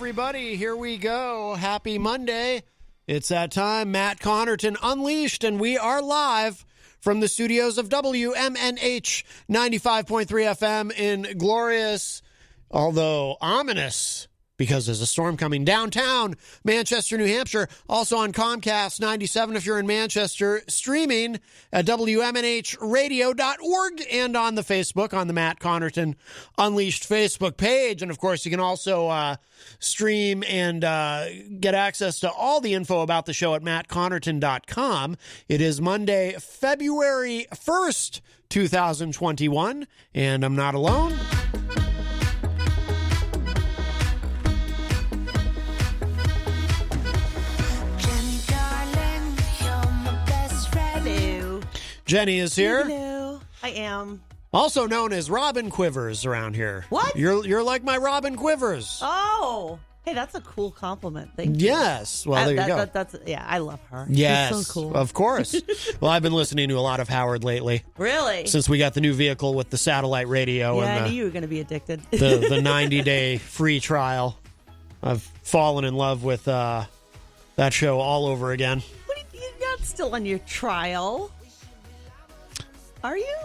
everybody. Here we go. Happy Monday. It's that time. Matt Connarton Unleashed, and we are live from the studios of WMNH 95.3 FM in glorious, although ominous, because there's a storm coming downtown Manchester, New Hampshire. Also on Comcast 97 if you're in Manchester, streaming at WMNHradio.org and on the Facebook, on the Matt Connarton Unleashed Facebook page. And, of course, you can also stream and get access to all the info about the show at mattconnerton.com. It is Monday, February 1st, 2021, and I'm not alone. Jenny is here. Hello. I am. Also known as Robin Quivers around here. What? You're like my Robin Quivers. Oh. Hey, that's a cool compliment. Thank you. Yes. Well, there you go. Yeah, I love her. Yes. She's so cool. Of course. Well, I've been listening to a lot of Howard lately. Really? Since we got the new vehicle with the satellite radio. Yeah, and I knew you were going to be addicted. the 90-day free trial. I've fallen in love with that show all over again. You're not still on your trial. Are you?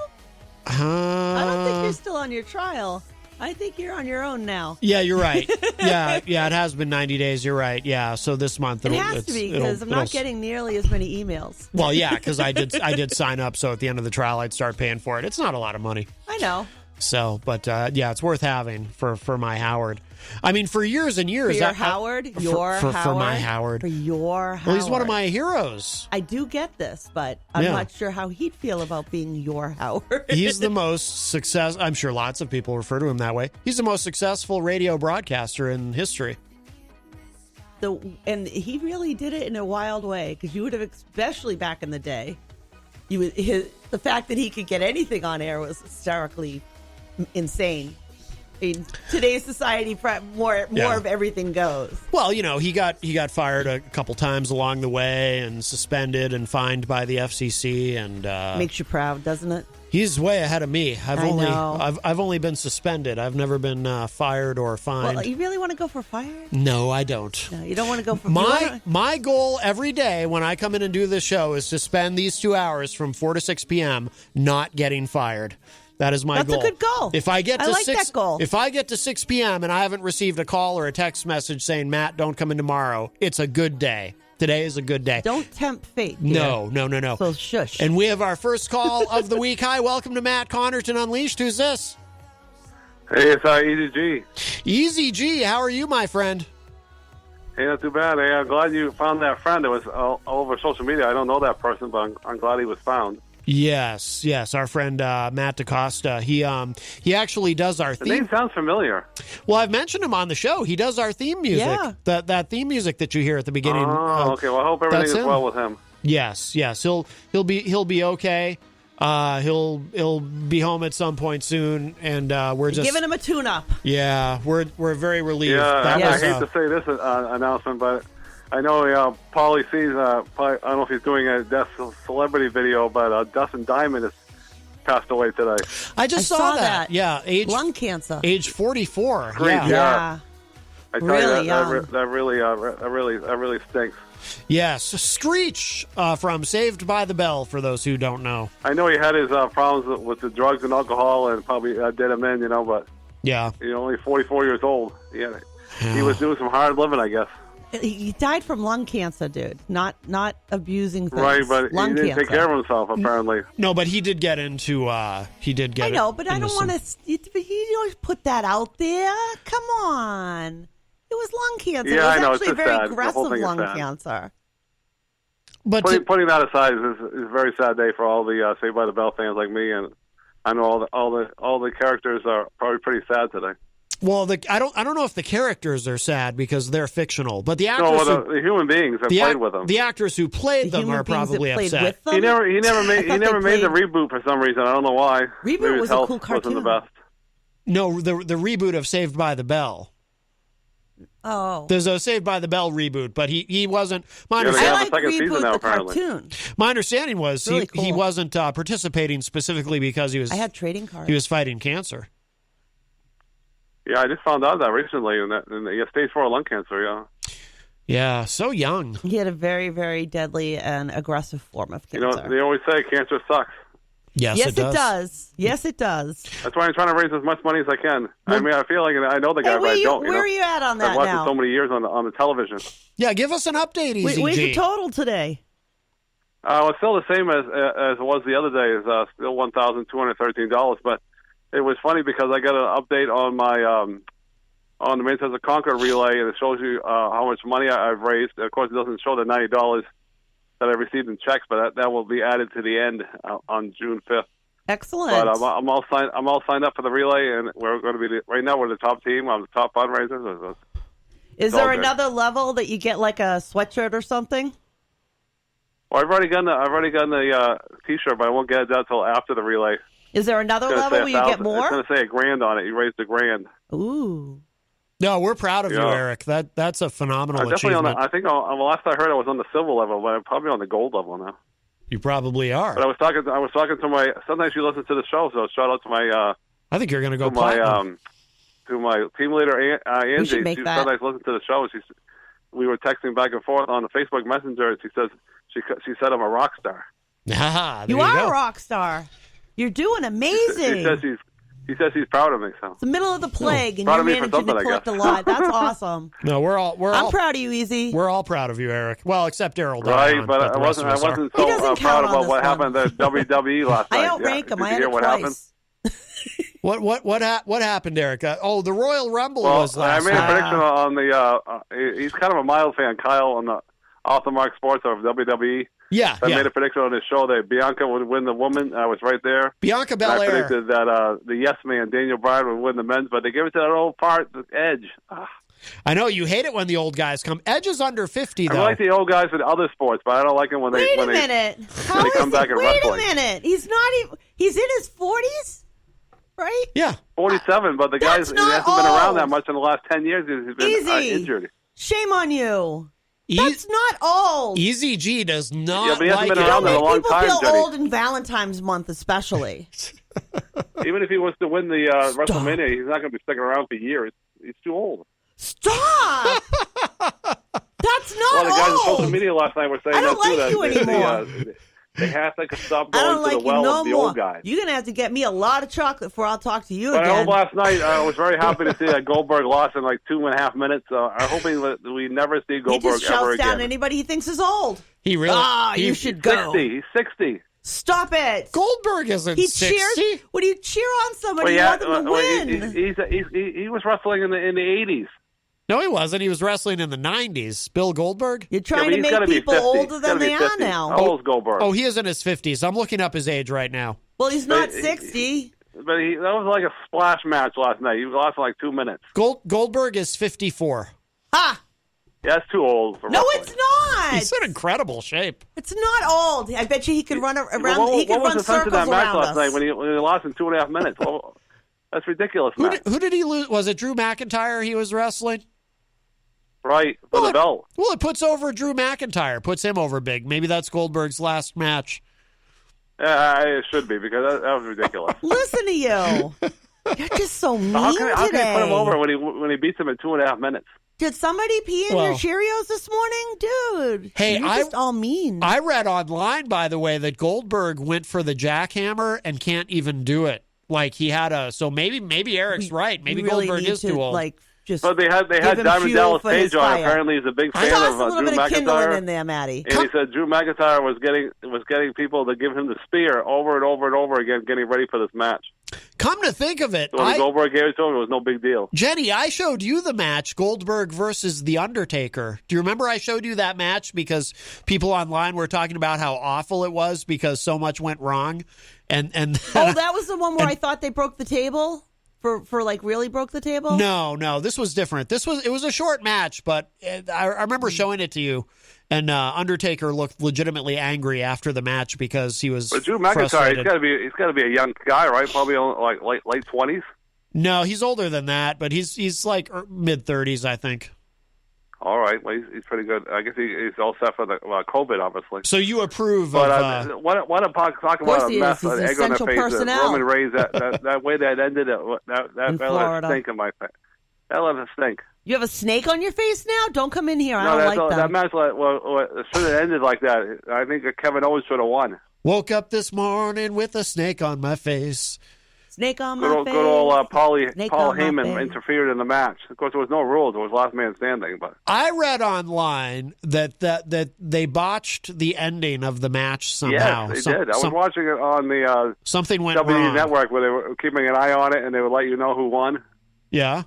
I don't think you're still on your trial. I think you're on your own now. Yeah, you're right. Yeah, it has been 90 days. You're right. Yeah, so this month it has to be because I'm not getting nearly as many emails. Well, yeah, because I did sign up. So at the end of the trial, I'd start paying for it. It's not a lot of money. I know. So, but yeah, it's worth having for my Howard. I mean, for years and years. For your Howard? For my Howard. For your Howard. Well, he's one of my heroes. I do get this, but I'm not sure how he'd feel about being your Howard. He's the most successful. I'm sure lots of people refer to him that way. He's the most successful radio broadcaster in history. And he really did it in a wild way, because you would have, especially back in the day, the fact that he could get anything on air was hysterically insane. In today's society, more of everything goes. Well, you know, he got fired a couple times along the way and suspended and fined by the FCC, and makes you proud, doesn't it? He's way ahead of me. know. I've only been suspended. I've never been fired or fined. Well, you really want to go for fired? No, I don't. No, you don't want to go for my goal every day when I come in and do this show is to spend these 2 hours from 4 to 6 p.m. not getting fired. That is my goal. That's a good goal. If I get to that goal. If I get to 6 p.m. and I haven't received a call or a text message saying, Matt, don't come in tomorrow, it's a good day. Today is a good day. Don't tempt fate, dear. No. So shush. And we have our first call of the week. Hi, welcome to Matt Connarton Unleashed. Who's this? Hey, it's Eazy-G. Eazy-G, how are you, my friend? Hey, not too bad. Hey, I'm glad you found that friend. It was all over social media. I don't know that person, but I'm glad he was found. Yes. Our friend Matt DaCosta. He actually does our theme. The name sounds familiar. Well, I've mentioned him on the show. He does our theme music. Yeah. That theme music that you hear at the beginning. Oh, okay. Well, I hope everything is well with him. Yes. He'll be okay. He'll be home at some point soon, and we're just giving him a tune-up. Yeah, we're very relieved. Yeah, I hate to say this announcement, but I know Paulie C's, I don't know if he's doing a death celebrity video, but Dustin Diamond has passed away today. I saw that. Yeah, lung cancer. Age 44. Yeah. I tell really you, that really stinks. Yes, Screech from Saved by the Bell, for those who don't know. I know he had his problems with the drugs and alcohol and probably did him in, but yeah, only 44 years old. Yeah, he was doing some hard living, I guess. He died from lung cancer, dude. Not abusing things. Right, but lung he didn't cancer. take care of himself, apparently. No, but he did get into. I know, but I don't want to. You don't put that out there. Come on. It was lung cancer. Yeah, it was I know. actually It's very sad. aggressive lung cancer. But putting that aside is a very sad day for all the Saved by the Bell fans like me, and I know all the characters are probably pretty sad today. Well, I don't know if the characters are sad because they're fictional, but the actors, the human beings that played with them, the actors who played them are probably upset. He never made the reboot for some reason. I don't know why. Reboot Maybe was his a cool cartoon. Wasn't the best. No, the reboot of Saved by the Bell. Oh, there's a Saved by the Bell reboot, but he wasn't. I like Reboot now, the cartoon. My understanding was really cool. he wasn't participating specifically because he was. I had trading cards. He was fighting cancer. Yeah, I just found out that recently, and he has stage 4 lung cancer. Yeah. Yeah, so young. He had a very, very deadly and aggressive form of cancer. You know, they always say cancer sucks. Yes, yes, it does. Yes, it does. That's why I'm trying to raise as much money as I can. I mean, I feel like I know the guy, but I don't. Where are you at on that I've watched now? it so many years on the television. Yeah, give us an update, Eazy-G. Where's the total today? It's still the same as it was the other day. It's still $1,213. But it was funny because I got an update on my on the Manchester Concord relay, and it shows you how much money I've raised. Of course, it doesn't show the $90 that I received in checks, but that will be added to the end on June 5th. Excellent. But I'm all signed up for the relay, and we're going to be right now. We're the top team. I'm the top fundraiser. Is there another level that you get like a sweatshirt or something? Well, I've already gotten the T-shirt, but I won't get that till after the relay. Is there another level where you get more? It's going to say $1,000 on it. You raised $1,000. Ooh. No, we're proud of you, Eric. That's a phenomenal achievement. I think last I heard I was on the silver level, but I'm probably on the gold level now. You probably are. But I was talking to my. Sometimes you listen to the show, so shout out to my. I think you're going to go platinum. To my team leader Angie. She sometimes listen to the show. We were texting back and forth on the Facebook Messenger, and she said I'm a rock star. You are a rock star. You're doing amazing. He says he's proud of me. So it's the middle of the plague, and you're managing to collect a lot. That's awesome. No, I'm proud of you, Easy. We're all proud of you, Eric. Well, except Daryl. Right, but I wasn't so proud about what happened at WWE last night. I outrank him. I had it twice. What happened, Eric? The Royal Rumble was last night. I made a prediction on the. He's kind of a mild fan, Kyle, on the Off the Mark Sports of WWE. Yeah, I made a prediction on his show that Bianca would win the woman. I was right there. Bianca Belair. I predicted that the Yes Man, Daniel Bryan, would win the men's, but they give it to that old part, Edge. I know you hate it when the old guys come. Edge is under 50, though. I like the old guys in other sports, but I don't like them when they come back in wrestling. Wait a minute. He's not even. He's in his 40s, right? Yeah, 47. But the guy hasn't been around that much in the last 10 years. He's been injured. Shame on you. That's not old. Eazy-G does not but he hasn't like been around in a long time, People feel Jenny. old in Valentine's month, especially. Even if he was to win the WrestleMania, he's not going to be sticking around for years. He's too old. Stop! That's not old. The guys old. on social media last night were saying I don't that like too. you anymore. They have to stop I going don't like to the well you no of the more. old guys. You're going to have to get me a lot of chocolate before I'll talk to you But again. I hope last night I was very happy to see that Goldberg lost in like 2.5 minutes. I'm hoping that we never see Goldberg he just shouts ever down again. Anybody he thinks is old. He really. You should go. 60. He's 60. Stop it. Goldberg isn't 60. Cheers. When you cheer on somebody, you want them to win. He was wrestling in the 80s. No, he wasn't. He was wrestling in the 90s. Bill Goldberg? You're trying to make people older than they are now. How old is Goldberg? Oh, he is in his 50s. I'm looking up his age right now. Well, he's not 60. But that was like a splash match last night. He lost in like 2 minutes. Goldberg is 54. Ah! Yeah, that's too old for No, wrestling. it's not. He's in incredible shape. It's not old. I bet you he could run around. He could what run was the sense of circles that match around last us. night when he lost in 2.5 minutes? Well, that's ridiculous, man. Who did he lose? Was it Drew McIntyre he was wrestling? Right, for the belt. Well, it puts over Drew McIntyre. Puts him over big. Maybe that's Goldberg's last match. Yeah, it should be, because that was ridiculous. Listen to you. You're just so mean how can today. he put him over when he beats him in 2.5 minutes? Did somebody pee in your Cheerios this morning? Dude, hey, you're just all mean. I read online, by the way, that Goldberg went for the jackhammer and can't even do it. Like, he had so maybe Eric's right. Maybe really Goldberg is too old. But they had Diamond Dallas Page on. Apparently, he's a big fan of Drew a little bit of kindling McIntyre. in there, Maddie. And he said Drew McIntyre was getting people to give him the spear over and over and over again, getting ready for this match. Come to think of it, so when Goldberg gave it to him, it was no big deal. Jenny, I showed you the match, Goldberg versus The Undertaker. Do you remember I showed you that match because people online were talking about how awful it was because so much went wrong? And that was the one where I thought they broke the table? For like really broke the table? No, this was different. It was a short match, but I remember showing it to you. And Undertaker looked legitimately angry after the match because he was. But Drew McIntyre, frustrated. he's got to be a young guy, right? Probably like late 20s. No, he's older than that, but he's like mid 30s, I think. All right. Well, he's pretty good. I guess he's all set for the COVID, obviously. So you approve but, of... what a talk about a mess, an egg on their face. Roman Reigns, that way that ended it, that let a stink in my face. That let a stink. You have a snake on your face now? Don't come in here. I don't like them. That match, it should have ended like that. I think Kevin Owens should have won. Woke up this morning with a snake on my face. Snake on my face. Good old Paul Heyman interfered in the match. Of course, there was no rules. It was last man standing. But I read online that they botched the ending of the match somehow. Yes, they did. I was watching it on the something went WWE wrong. Network where they were keeping an eye on it, and they would let you know who won. Yeah.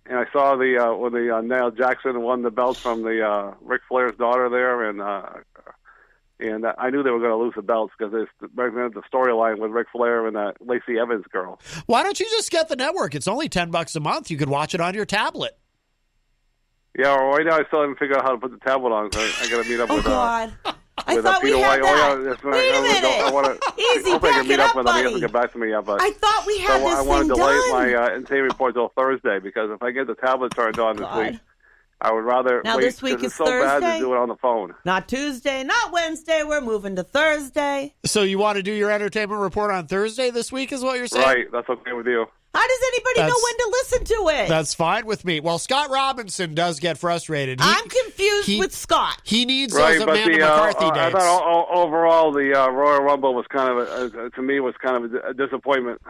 And I saw when Nia Jackson won the belt from the Ric Flair's daughter there, and I knew they were going to lose the belts because they represented the storyline with Ric Flair and that Lacey Evans girl. Why don't you just get the network? It's only $10 a month. You could watch it on your tablet. Yeah, well, right now I still haven't figured out how to put the tablet on, so I got to meet up with. God. I thought we had that. Wait a minute. Easy, back it up, buddy. He hasn't get back to me yet, but I thought we had this thing done. I want to delay my entertainment report till Thursday because if I get the tablet turned on this week, I would rather now wait. This week is it's so Thursday? bad to do it on the phone. Not Tuesday, not Wednesday. We're moving to Thursday. So you want to do your entertainment report on Thursday this week is what you're saying? Right. That's okay with you. How does anybody know when to listen to it? That's fine with me. Well, Scott Robinson does get frustrated. I'm confused with Scott. He needs those Amanda McCarthy dates. I thought overall the Royal Rumble was kind of, to me, was kind of a disappointment.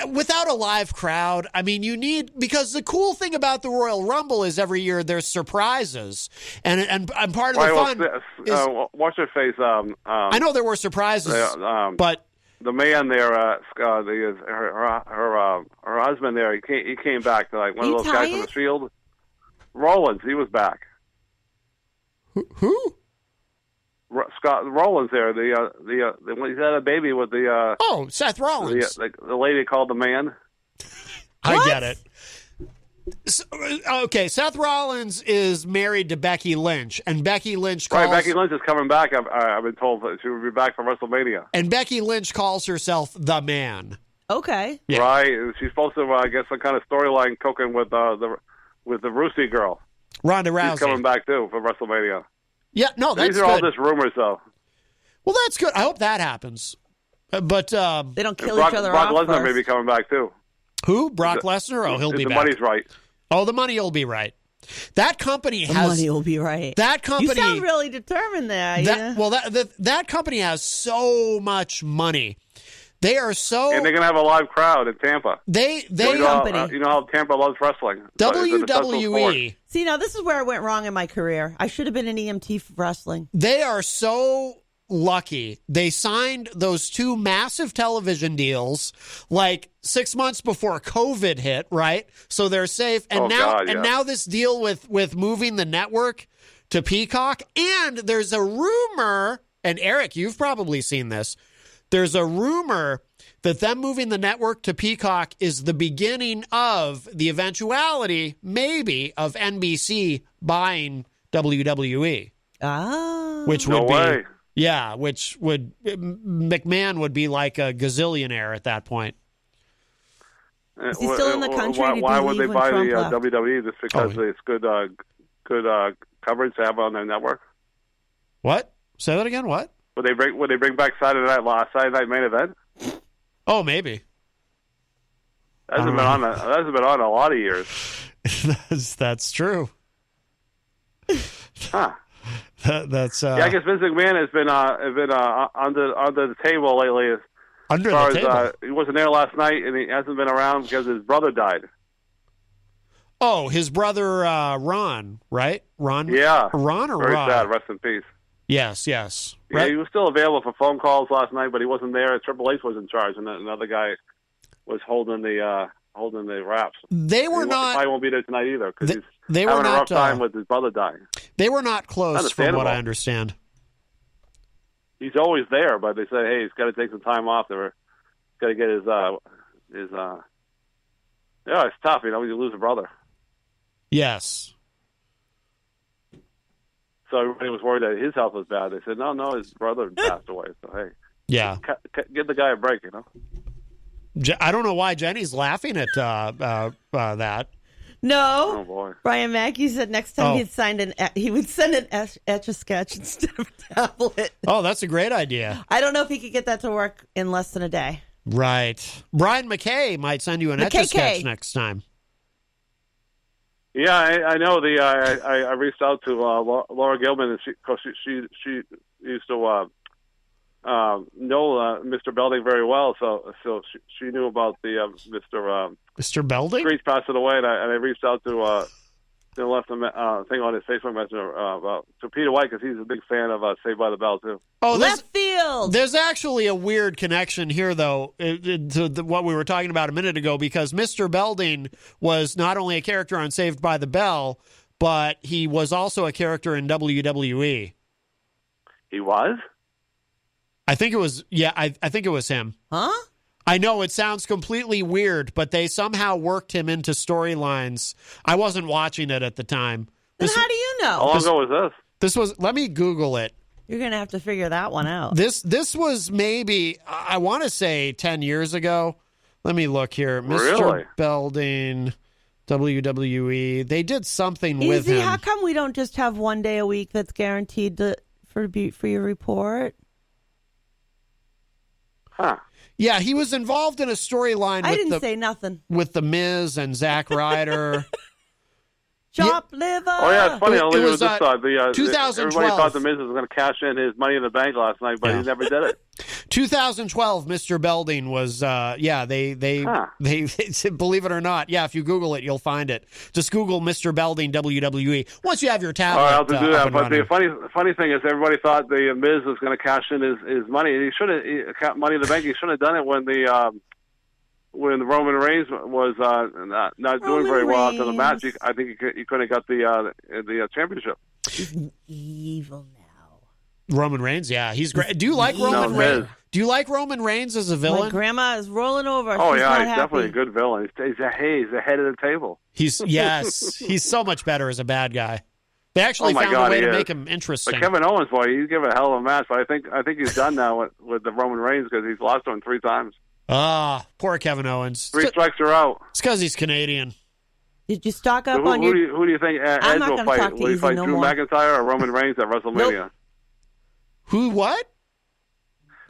Without a live crowd, I mean, because the cool thing about the Royal Rumble is every year there's surprises, and part of the fun is... What's her face? I know there were surprises, but... The man there, her husband there, he came back to like one of those guys in the field. Rollins, he was back. Who? Scott Rollins there. He's had a baby with the. Seth Rollins. The lady called the man. I get it. Okay, Seth Rollins is married to Becky Lynch, and Becky Lynch calls... Right, Becky Lynch is coming back. I've been told that she will be back for WrestleMania. And Becky Lynch calls herself the man. Okay. Yeah. Right, and she's supposed to, I guess, some kind of storyline cooking with the Rousey girl. Ronda Rousey. She's coming back, too, for WrestleMania. Yeah, no, that's good. These are all just rumors, though. Well, that's good. I hope that happens. But... they don't kill each other off Brock Lesnar first. may be coming back, too. Who? Brock Lesnar? Oh, he'll be back. The money's right. Oh, the money will be right. That company has... The money will be right. That company... You sound really determined there. That company has so much money. They are so... And they're going to have a live crowd in Tampa. They you know how Tampa loves wrestling. WWE. See, now this is where I went wrong in my career. I should have been an EMT for wrestling. They are so... lucky. They signed those 2 massive television deals like 6 months before COVID hit, right? So they're safe. And now this deal with moving the network to Peacock. And there's a rumor, and Eric, you've probably seen this. There's a rumor that them moving the network to Peacock is the beginning of the eventuality, maybe, of NBC buying WWE. Which would be... Yeah, which McMahon would be like a gazillionaire at that point. Is he still in the country? Why would they buy the WWE? Just because it's good coverage to have on their network? What? Say that again. What? Would they bring back Saturday Night Main Event? Oh, maybe. That hasn't been on a lot of years. That's true. Huh. That's I guess Vince McMahon has been under the table lately. Under the table. He wasn't there last night, and he hasn't been around because his brother died. Oh, his brother Ron, right? Ron. Yeah. Ron or Very Ron? sad. Rest in peace. Yes. Yeah, he was still available for phone calls last night, but he wasn't there. Triple H was in charge, and another guy was holding the wraps. They were not. Probably won't be there tonight either because he's having a rough time with his brother dying. They were not close, from what I understand. He's always there, but they say, hey, he's got to take some time off. He's got to get his. Yeah, it's tough, when you lose a brother. Yes. So everybody was worried that his health was bad. They said, no, his brother passed away. So hey, yeah, give the guy a break, I don't know why Jenny's laughing at that. No. Oh boy. Brian Mackey said next time he would send an Etch-a-Sketch instead of a tablet. Oh, that's a great idea. I don't know if he could get that to work in less than a day. Right. Brian McKay might send you an Etch-a-Sketch next time. Yeah, I know. I reached out to Laura Gilman, and she used to know Mr. Belding very well, so she knew about the Mr. Belding. Screech passing away, and I reached out to left a thing on his Facebook Messenger to Peter White because he's a big fan of Saved by the Bell too. Oh, left field. There's actually a weird connection here, though, to what we were talking about a minute ago, because Mr. Belding was not only a character on Saved by the Bell, but he was also a character in WWE. He was? I think it was. Yeah, I think it was him. Huh? I know it sounds completely weird, but they somehow worked him into storylines. I wasn't watching it at the time. Then how do you know? How long ago was this? This was. Let me Google it. You're going to have to figure that one out. This was maybe, I want to say 10 years ago. Let me look here. Really? Mr. Belding, WWE. They did something with him. How come we don't just have one day a week that's guaranteed for your report? Huh. Yeah, he was involved in a storyline. I didn't say nothing. With The Miz and Zack Ryder. Chop liver. Oh, yeah, it's funny. It was, this side. 2012. Everybody thought The Miz was going to cash in his Money in the Bank last night, but he never did it. 2012, Mr. Belding was, they believe it or not, if you Google it, you'll find it. Just Google Mr. Belding WWE. Once you have your tablet. All right, I'll have to do that. But running. the funny thing is, everybody thought the Miz was going to cash in his money. He should have Money in the Bank. He should have done it when Roman Reigns was not doing very well after the match. I think he couldn't have got the championship. He's evil now. Roman Reigns, yeah, he's great. Do you like Roman Reigns? Do you like Roman Reigns as a villain? My grandma is rolling over. Oh, She's yeah, not he's happy. definitely a good villain. He's the head of the table. He's so much better as a bad guy. They actually found a way to make him interesting. But Kevin Owens, boy, he's given a hell of a match. But I think he's done now with the Roman Reigns because he's lost to him 3 times. Ah, poor Kevin Owens. 3 strikes are out. It's because he's Canadian. Did you stock up so on your... Who do you think Edge will fight? Will he fight Drew McIntyre or Roman Reigns at WrestleMania? Nope. Who, what?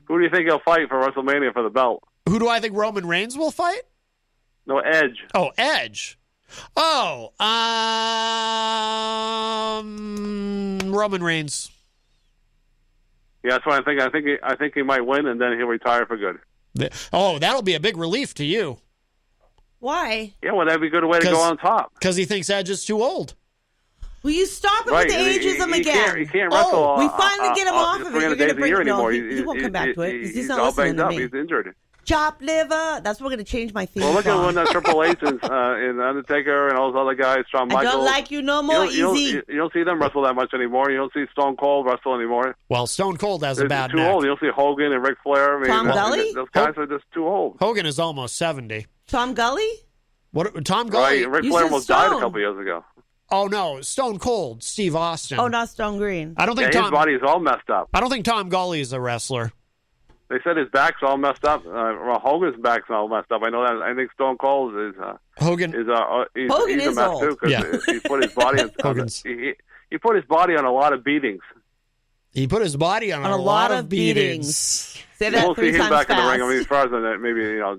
Who do you think he'll fight for WrestleMania for the belt? Who do I think Roman Reigns will fight? No, Edge. Oh, Edge. Oh, Roman Reigns. Yeah, that's what I think. I think he might win, and then he'll retire for good. Oh, that'll be a big relief to you. Why? Yeah, well, that'd be a good way to go on top. Because he thinks Edge is too old. Will you stop him with the ageism again? He can't wrestle. Oh, we finally get him off of it. 300 days a year anymore. He won't come back to it. He's not all listening banged to up. me. He's injured. Chop liver. That's what we're going to change my theme Well, look song. at when Triple H and Undertaker and all those other guys, Shawn Michaels. I don't like you no more, Easy. You don't see them wrestle that much anymore. You don't see Stone Cold wrestle anymore. Well, Stone Cold has a bad too neck. old. You don't see Hogan and Ric Flair. Tom Gully? Those guys are just too old. Hogan is almost 70. Tom Gully? What? Tom Gully? Right, Ric Flair almost died a couple years ago. Oh no, Stone Cold, Steve Austin. Oh, not Stone Green. I don't think his body is all messed up. I don't think Tom Gully is a wrestler. They said his back's all messed up. Hogan's back's all messed up. I know that. I think Stone Cold is Hogan. He's Hogan a is mess old. too because he put his body on. He put his body on a lot of beatings. He put his body on a lot of beatings. Say that we'll 3 see him times back fast. in the ring. I mean, as far as maybe as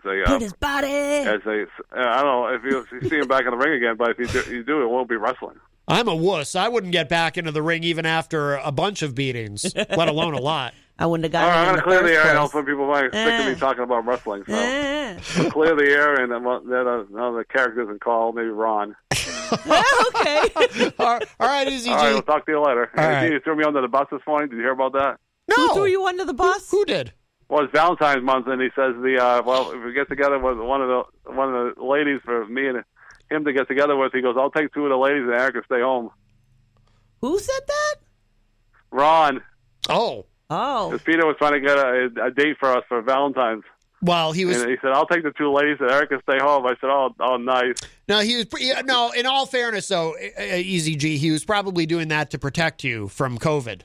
a put his body. As a I don't know if you see him back in the ring again, but if you do, it won't be wrestling. I'm a wuss. I wouldn't get back into the ring even after a bunch of beatings, let alone a lot. I wouldn't have gotten All right, I'm going to clear the air. I know some people might sick of me talking about wrestling. So I'll clear the air, and then the characters in call, maybe Ron. Okay. All right, Eazy-G. All right, we'll talk to you later. Right. You threw me under the bus this morning. Did you hear about that? No. Who threw you under the bus? Who did? Well, it's Valentine's month, and he says if we get together with one of the ladies for me and him to get together with, he goes, I'll take 2 of the ladies and Eric will stay home. Who said that? Ron. Oh. Because Peter was trying to get a date for us for Valentine's. Well, he was. And he said, "I'll take the 2 ladies, and Eric can stay home." I said, "Oh, nice." No, he was. No, in all fairness, though, Eazy-G, he was probably doing that to protect you from COVID.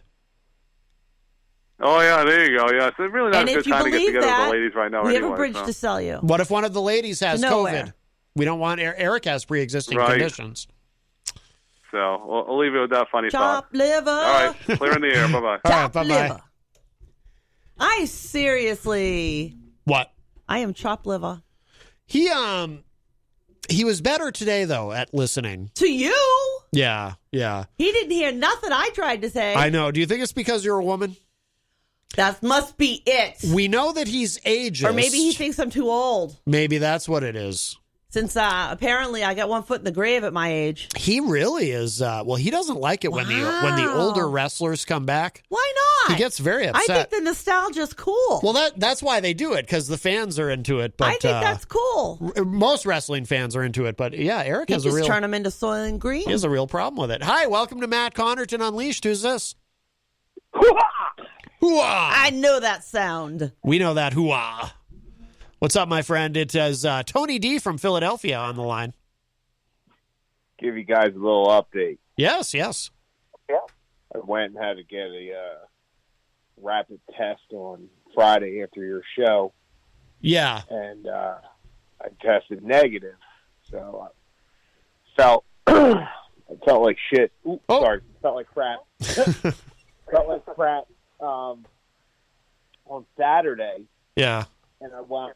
Oh yeah, there you go. Yeah, it's really not and a good time to get together with the ladies right now. We anyway, have a bridge to sell you. What if one of the ladies has COVID? We don't want Eric has pre-existing conditions. So I'll leave it with that funny Chop thought. liver. All right, clear in the air. Bye-bye. All right, Chop bye-bye. liver. I seriously, What? I am chop liver. He was better today though at listening. To you? Yeah. He didn't hear nothing I tried to say. I know. Do you think it's because you're a woman? That must be it. We know that he's ageist. Or maybe he thinks I'm too old. Maybe that's what it is. Since apparently I got one foot in the grave at my age. He really is. Well, he doesn't like it when the older wrestlers come back. Why not? He gets very upset. I think the nostalgia's cool. Well, that's why they do it, because the fans are into it. But I think that's cool. Most wrestling fans are into it. But yeah, Eric You has just turn them into soil and green. He has a real problem with it. Hi, welcome to Matt Connarton Unleashed. Who's this? Hoo-ah! I know that sound. We know that. Hoo-ah! What's up, my friend? It is Tony D from Philadelphia on the line. Give you guys a little update. Yes. I went and had to get a rapid test on Friday after your show. Yeah. And I tested negative. So I felt I felt like shit. Ooh, sorry. Felt like crap. Felt like crap on Saturday. Yeah. And I wound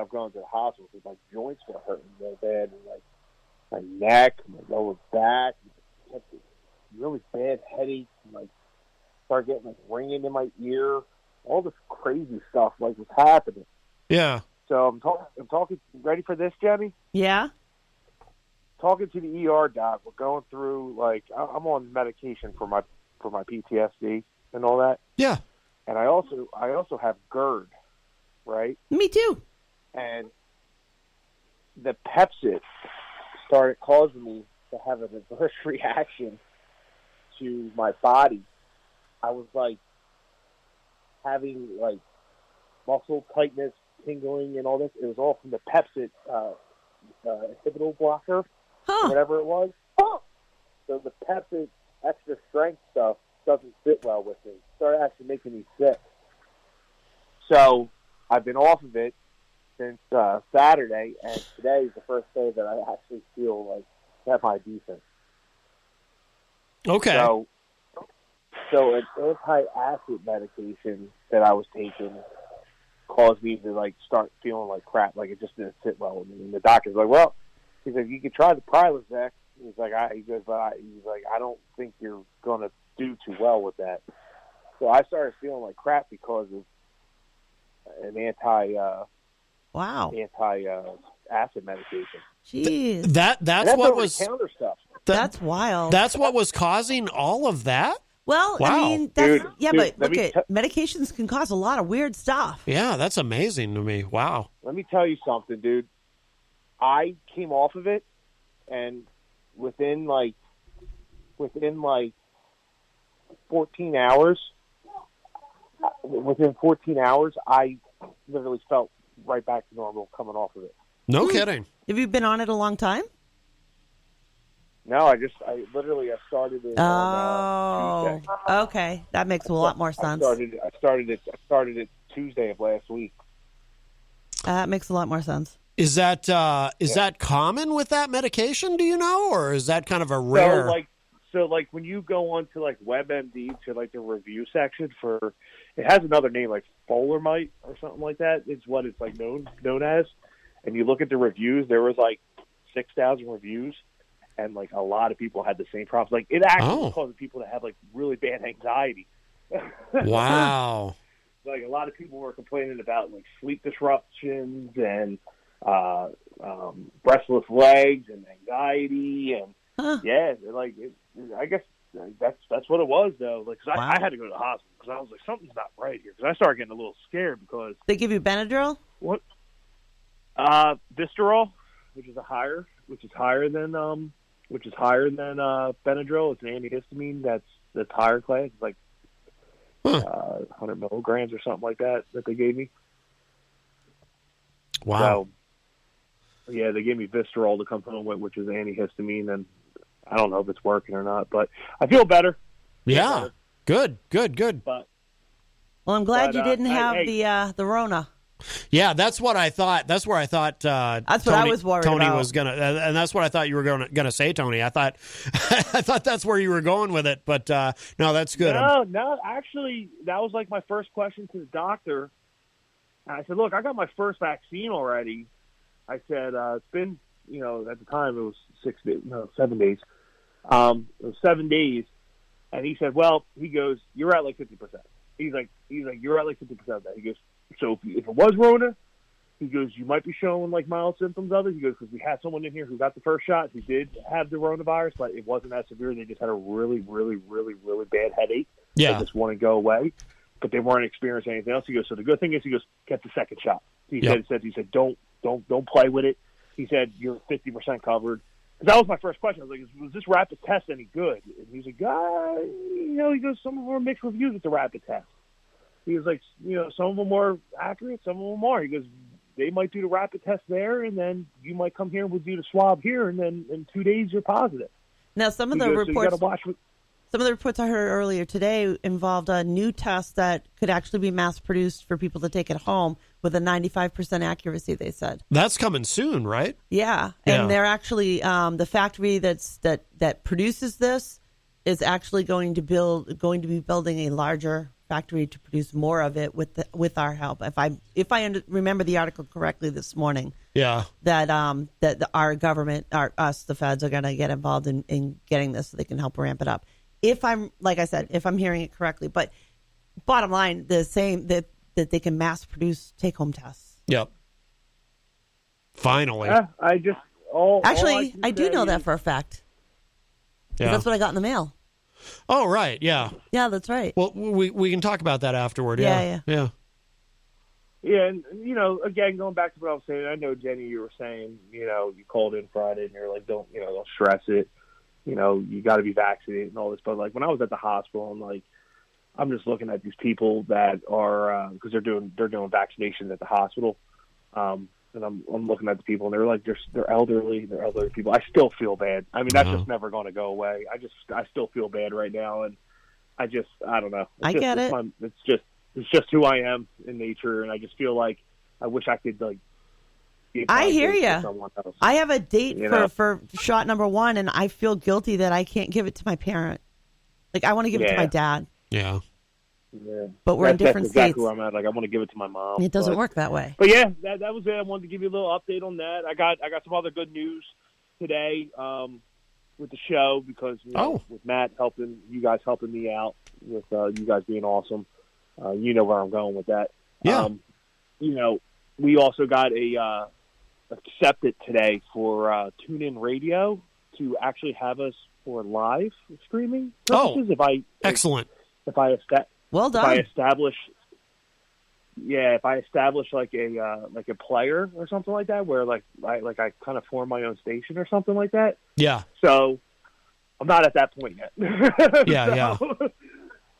up going to the hospital because my joints were hurting real bad. And like my neck, my lower back, I had this really bad headache. And, like, started getting like ringing in my ear. All this crazy stuff like was happening. Yeah. So I'm talking. Ready for this, Jenny? Yeah. Talking to the ER doc. We're going through like I'm on medication for my PTSD and all that. Yeah. And I also have GERD, right? Me too. And the Pepsid started causing me to have an adverse reaction to my body. I was like having like muscle tightness, tingling, and all this. It was all from the Pepsid inhibitor blocker, whatever it was. So the Pepsid extra strength stuff doesn't sit well with me. It started actually making me sick. So I've been off of it since Saturday, and today is the first day that I actually feel like semi-decent. Okay. So an anti-acid medication that I was taking caused me to like start feeling like crap. Like it just didn't sit well with me. And the doctor's like, "Well," he said, "you could try the Prilosec." He's like, I don't think you're going to do too well with that." So I started feeling like crap because of an anti-acid medication. Jeez. That's what was counter stuff. That's wild. That's what was causing all of that? Well, Wow. I mean, that's, Dude, but look at medications can cause a lot of weird stuff. Yeah, that's amazing to me. Wow. Let me tell you something, dude. I came off of it, and within 14 hours, I literally felt right back to normal coming off of it. No kidding. Have you been on it a long time? No, I started it on Tuesday. Okay. That makes a lot more sense. I started it Tuesday of last week. That makes a lot more sense. Is that common with that medication, do you know? Or is that kind of a rare... So when you go on to like WebMD to like the review section for, it has another name like Folermite or something like that. It's what it's like known as. And you look at the reviews, there was like 6,000 reviews, and like a lot of people had the same problems. Like it actually causes people to have like really bad anxiety. Wow. Like a lot of people were complaining about like sleep disruptions and restless legs and anxiety and I guess that's what it was though. Like, 'cause I had to go to the hospital because I was like, something's not right here. Because I started getting a little scared because they give you Benadryl. What? Vistarol, which is higher than Benadryl. It's an antihistamine that's higher class. It's like 100 milligrams or something like that they gave me. Wow. So, yeah, they gave me Vistarol to come home with, which is antihistamine, and I don't know if it's working or not, but I feel better. Yeah. Good. But well, I'm glad you didn't have the Rona. Yeah, that's what I thought. That's where I thought. That's what I was worried Tony about. was gonna, and that's what I thought you were gonna say, Tony. I thought, I thought that's where you were going with it. But no, that's good. No, actually, that was like my first question to the doctor. And I said, "Look, I got my first vaccine already." I said, "It's been, at the time it was 7 days. It was 7 days." And he said, "Well," he goes, "you're at like 50%." He's like, "You're at like 50% of that." He goes, "So if it was Rona," he goes, "you might be showing like mild symptoms of it." He goes, "Because we had someone in here who got the first shot who did have the coronavirus, but it wasn't that severe. They just had a really, really, really, really bad headache. Yeah. They just want to go away, but they weren't experiencing anything else." He goes, "So the good thing is," he goes, "get the second shot." He said, "Don't play with it." He said, "You're 50% covered." Because that was my first question. I was like, "Was this rapid test any good?" And he was like, he goes, "Some of them are mixed reviews with the rapid test." He was like, "Some of them are accurate, some of them are." He goes, "They might do the rapid test there, and then you might come here and we'll do the swab here, and then in 2 days you're positive." Now, some of the reports I heard earlier today involved a new test that could actually be mass-produced for people to take at home with a 95% accuracy, they said. That's coming soon, right? Yeah. And they're actually, the factory that produces this is actually going to be building a larger factory to produce more of it with our help. If I remember the article correctly this morning, that our government, the feds, are going to get involved in getting this so they can help ramp it up. If I'm hearing it correctly, but bottom line, the same that they can mass produce take home tests. Yep. Finally, I do know that for a fact. Yeah, That's what I got in the mail. Oh, right. Yeah. Yeah, that's right. Well, we can talk about that afterward. Yeah. Yeah, and, again, going back to what I was saying, I know, Jenny, you were saying, you called in Friday and you're like, don't stress it. You got to be vaccinated and all this. But, like, when I was at the hospital, I'm just looking at these people that are, because they're doing vaccinations at the hospital. And I'm looking at the people, and they're like, they're elderly people. I still feel bad. I mean, that's just never going to go away. I still feel bad right now, and I don't know. Get it. It's just who I am in nature, and I just feel like I wish I could I hear you. I have a date for shot number 1, and I feel guilty that I can't give it to my parent. Like, I want to give it to my dad. Yeah. Yeah. But we're in different states. Exactly where I'm at. Like, I want to give it to my mom. It doesn't work that way. But yeah, that was it. I wanted to give you a little update on that. I got some other good news today with the show because with Matt helping me out with you guys being awesome. You know where I'm going with that. Yeah. We also got accepted today for TuneIn Radio to actually have us for live streaming purposes. Excellent. Well done. If I establish like a player or something like that, where I kind of form my own station or something like that. Yeah. So I'm not at that point yet. Yeah.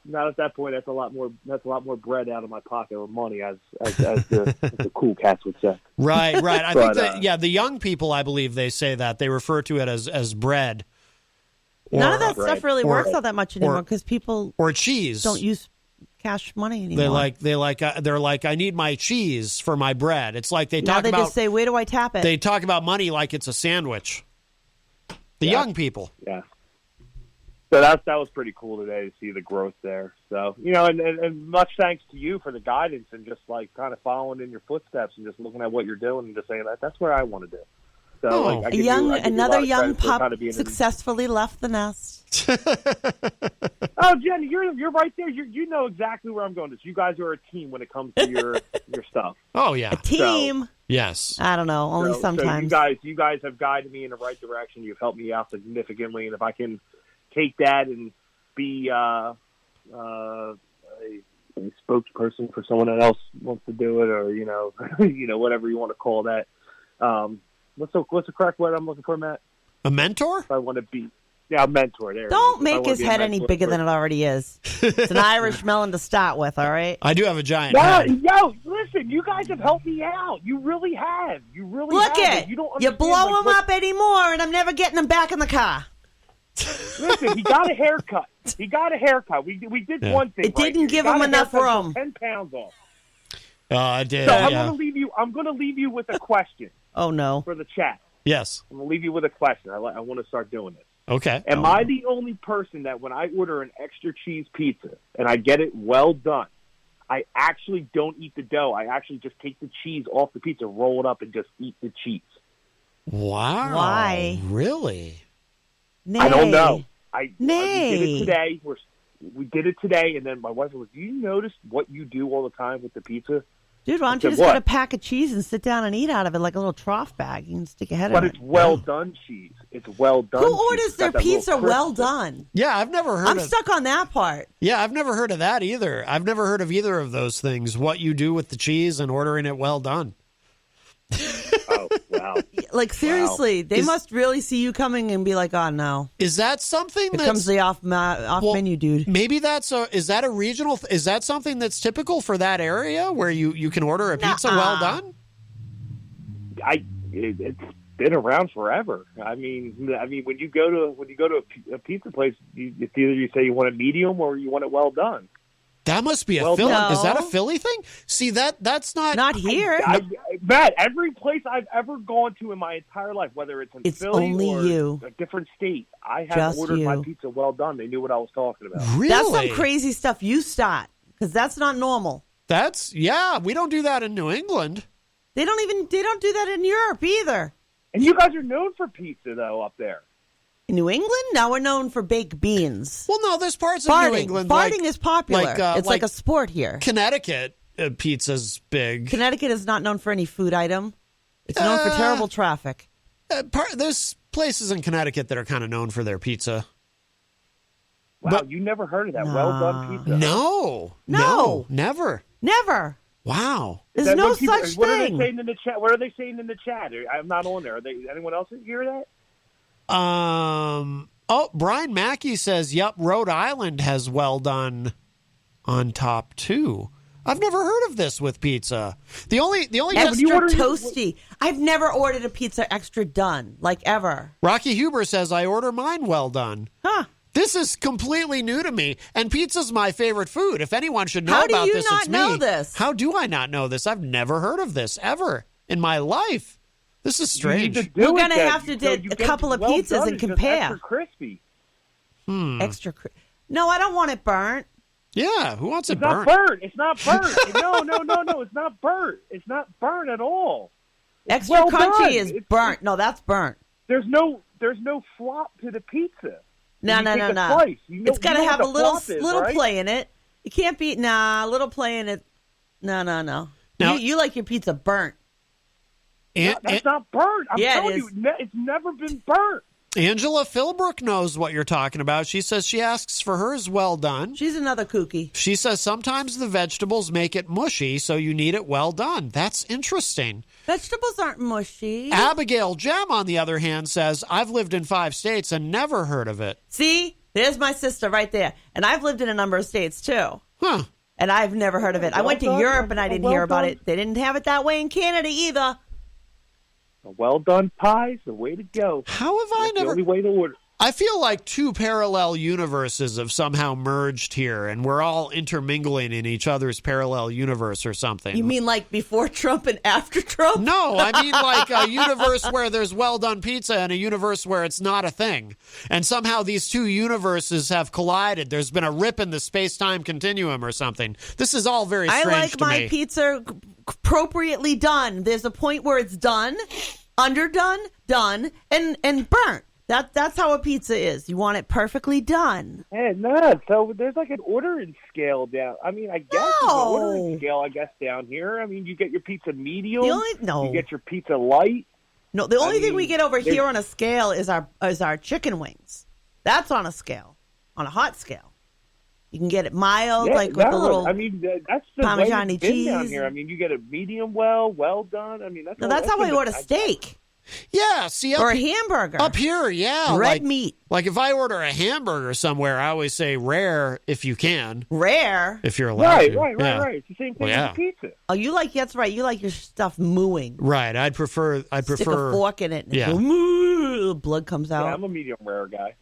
Not at that point. That's a lot more bread out of my pocket, or money, as the cool cats would say. Right. I think that the young people, I believe they say that they refer to it as bread. None of that stuff really works all that much anymore because people or cheese don't use cash money anymore. They're like, I need my cheese for my bread. It's like they just say, where do I tap it? They talk about money like it's a sandwich. The young people. Yeah. So that was pretty cool today to see the growth there. So, and much thanks to you for the guidance and just like kind of following in your footsteps and just looking at what you're doing and just saying that's what I want to do. So, another young pup successfully left the nest. Oh, Jenny, you're right there. You know exactly where I'm going. You guys are a team when it comes to your stuff. Oh yeah, a team. So, yes. I don't know. Only sometimes. So you guys have guided me in the right direction. You've helped me out significantly, and if I can take that and be a spokesperson for someone that else wants to do it, or whatever you want to call that. What's the correct word I'm looking for, Matt? A mentor? If I want to be, a mentor. There. Don't make his head any bigger than it already is. It's an Irish melon to start with, all right? I do have a giant head. Yo, listen, you guys have helped me out. You really have. Look it. You blow him up anymore, and I'm never getting him back in the car. Listen, he got a haircut. We did one thing. It didn't give him enough room. 10 pounds off. I did. So I'm yeah. going to leave you with a question Oh, no. for the chat. Yes. I'm going to leave you with a question. I want to start doing this. Okay. Am I the only person that when I order an extra cheese pizza and I get it well done, I actually don't eat the dough. I actually just take the cheese off the pizza, roll it up, and just eat the cheese. Wow. Why? Really? Nay. I don't know. We Nay. did it today. We did it today, and then my wife was, do you notice what you do all the time with the pizza? Dude, why don't you just get a pack of cheese and sit down and eat out of it like a little trough bag? You can stick your head in it. But it's well done cheese. It's well done. Who orders their pizza well done? Yeah, I've never heard I'm stuck on that part. Yeah, I've never heard of that either. I've never heard of either of those things, what you do with the cheese and ordering it well done. Oh, wow. Like, seriously, they must really see you coming and be like, oh, no. Is that something Here comes the off menu dude. Maybe is that a regional, is that something that's typical for that area where you can order a pizza well done? It's been around forever. I mean, when you go to a pizza place, it's either you say you want it medium or you want it well done. That must be a Well, Philly. no. Is that a Philly thing? See, that's not Here. Matt, every place I've ever gone to in my entire life, whether it's in Philly only or you. a different state, I have Just ordered you. my pizza well done. They knew what I was talking about. Really? That's some crazy stuff you start, because that's not normal. We don't do that in New England. They don't do that in Europe either. And you guys are known for pizza, though, up there. In New England, now we're known for baked beans. Well, no, there's parts of New England. Farting is popular. it's like a sport here. Connecticut pizza's big. Connecticut is not known for any food item. It's known for terrible traffic. There's places in Connecticut that are kind of known for their pizza. Wow, But- you never heard of that well done pizza? No, never. Never. Wow. There's That no when people- such What are they thing. saying in the chat? What are they saying in the chat? I'm not on there. Anyone else hear that? Brian Mackey says, "Yep, Rhode Island has well done on top too." I've never heard of this with pizza. The only Extra toasty. I've never ordered a pizza extra done, like ever. Rocky Huber says, "I order mine well done." Huh. This is completely new to me, and pizza's my favorite food. If anyone should know How do about you this, not it's me. know this? How do I not know this? I've never heard of this ever in my life. This is strange. We're going to have to do a couple of pizzas and compare. Extra crispy. Extra No, I don't want it burnt. Yeah, who wants it It's burnt? not burnt. It's not burnt. No. It's not burnt. It's not burnt at all. It's Extra well crunchy done. is burnt. No, that's burnt. There's no flop to the pizza. No. Slice. It's got to you know have a what the little flop is, little right? play in it. It can't be a little play in it. No. Now- you like your pizza burnt. That's not burnt. I'm Yeah, it telling is. you, it's never been burnt. Angela Philbrook knows what you're talking about. She says she asks for hers well done. She's another kooky. She says sometimes the vegetables make it mushy, so you need it well done. That's interesting. Vegetables aren't mushy. Abigail Gem, on the other hand, says, I've lived in 5 states and never heard of it. See, there's my sister right there. And I've lived in a number of states too. Huh. And I've never heard of it. I went to Well done. Europe and I didn't Well hear about done. it. They didn't have it that way in Canada either. A well done pie is the way to go. How have I That's the never... only way to order. I feel like 2 parallel universes have somehow merged here, and we're all intermingling in each other's parallel universe or something. You mean like before Trump and after Trump? No, I mean like a universe where there's well-done pizza and a universe where it's not a thing. And somehow these 2 universes have collided. There's been a rip in the space-time continuum or something. This is all very strange I like to my me. pizza appropriately done. There's a point where it's done, underdone, done, and burnt. That's how a pizza is. You want it perfectly done. So there's like an ordering scale down. I mean, I guess there's an No. ordering scale, I guess, down here. I mean, you get your pizza medium. No. You get your pizza light. No, the only thing mean, we get over there's- here on a scale is our chicken wings. That's on a scale, on a hot scale. You can get it mild, like with a little. I mean, that's the Parmesan way it's been down cheese. here. I mean, you get a medium well done. I mean, No, that's how I order steak Yeah, see, or a hamburger. up here, yeah. Red meat. Like if I order a hamburger somewhere, I always say rare if you can, Rare. if you're allowed to. Right. Yeah. It's the same thing Well, yeah. as a pizza. Oh, that's right. You like your stuff mooing. Right, I'd prefer. Stick a fork in it. And Yeah. moo, blood comes out. Yeah, I'm a medium rare guy.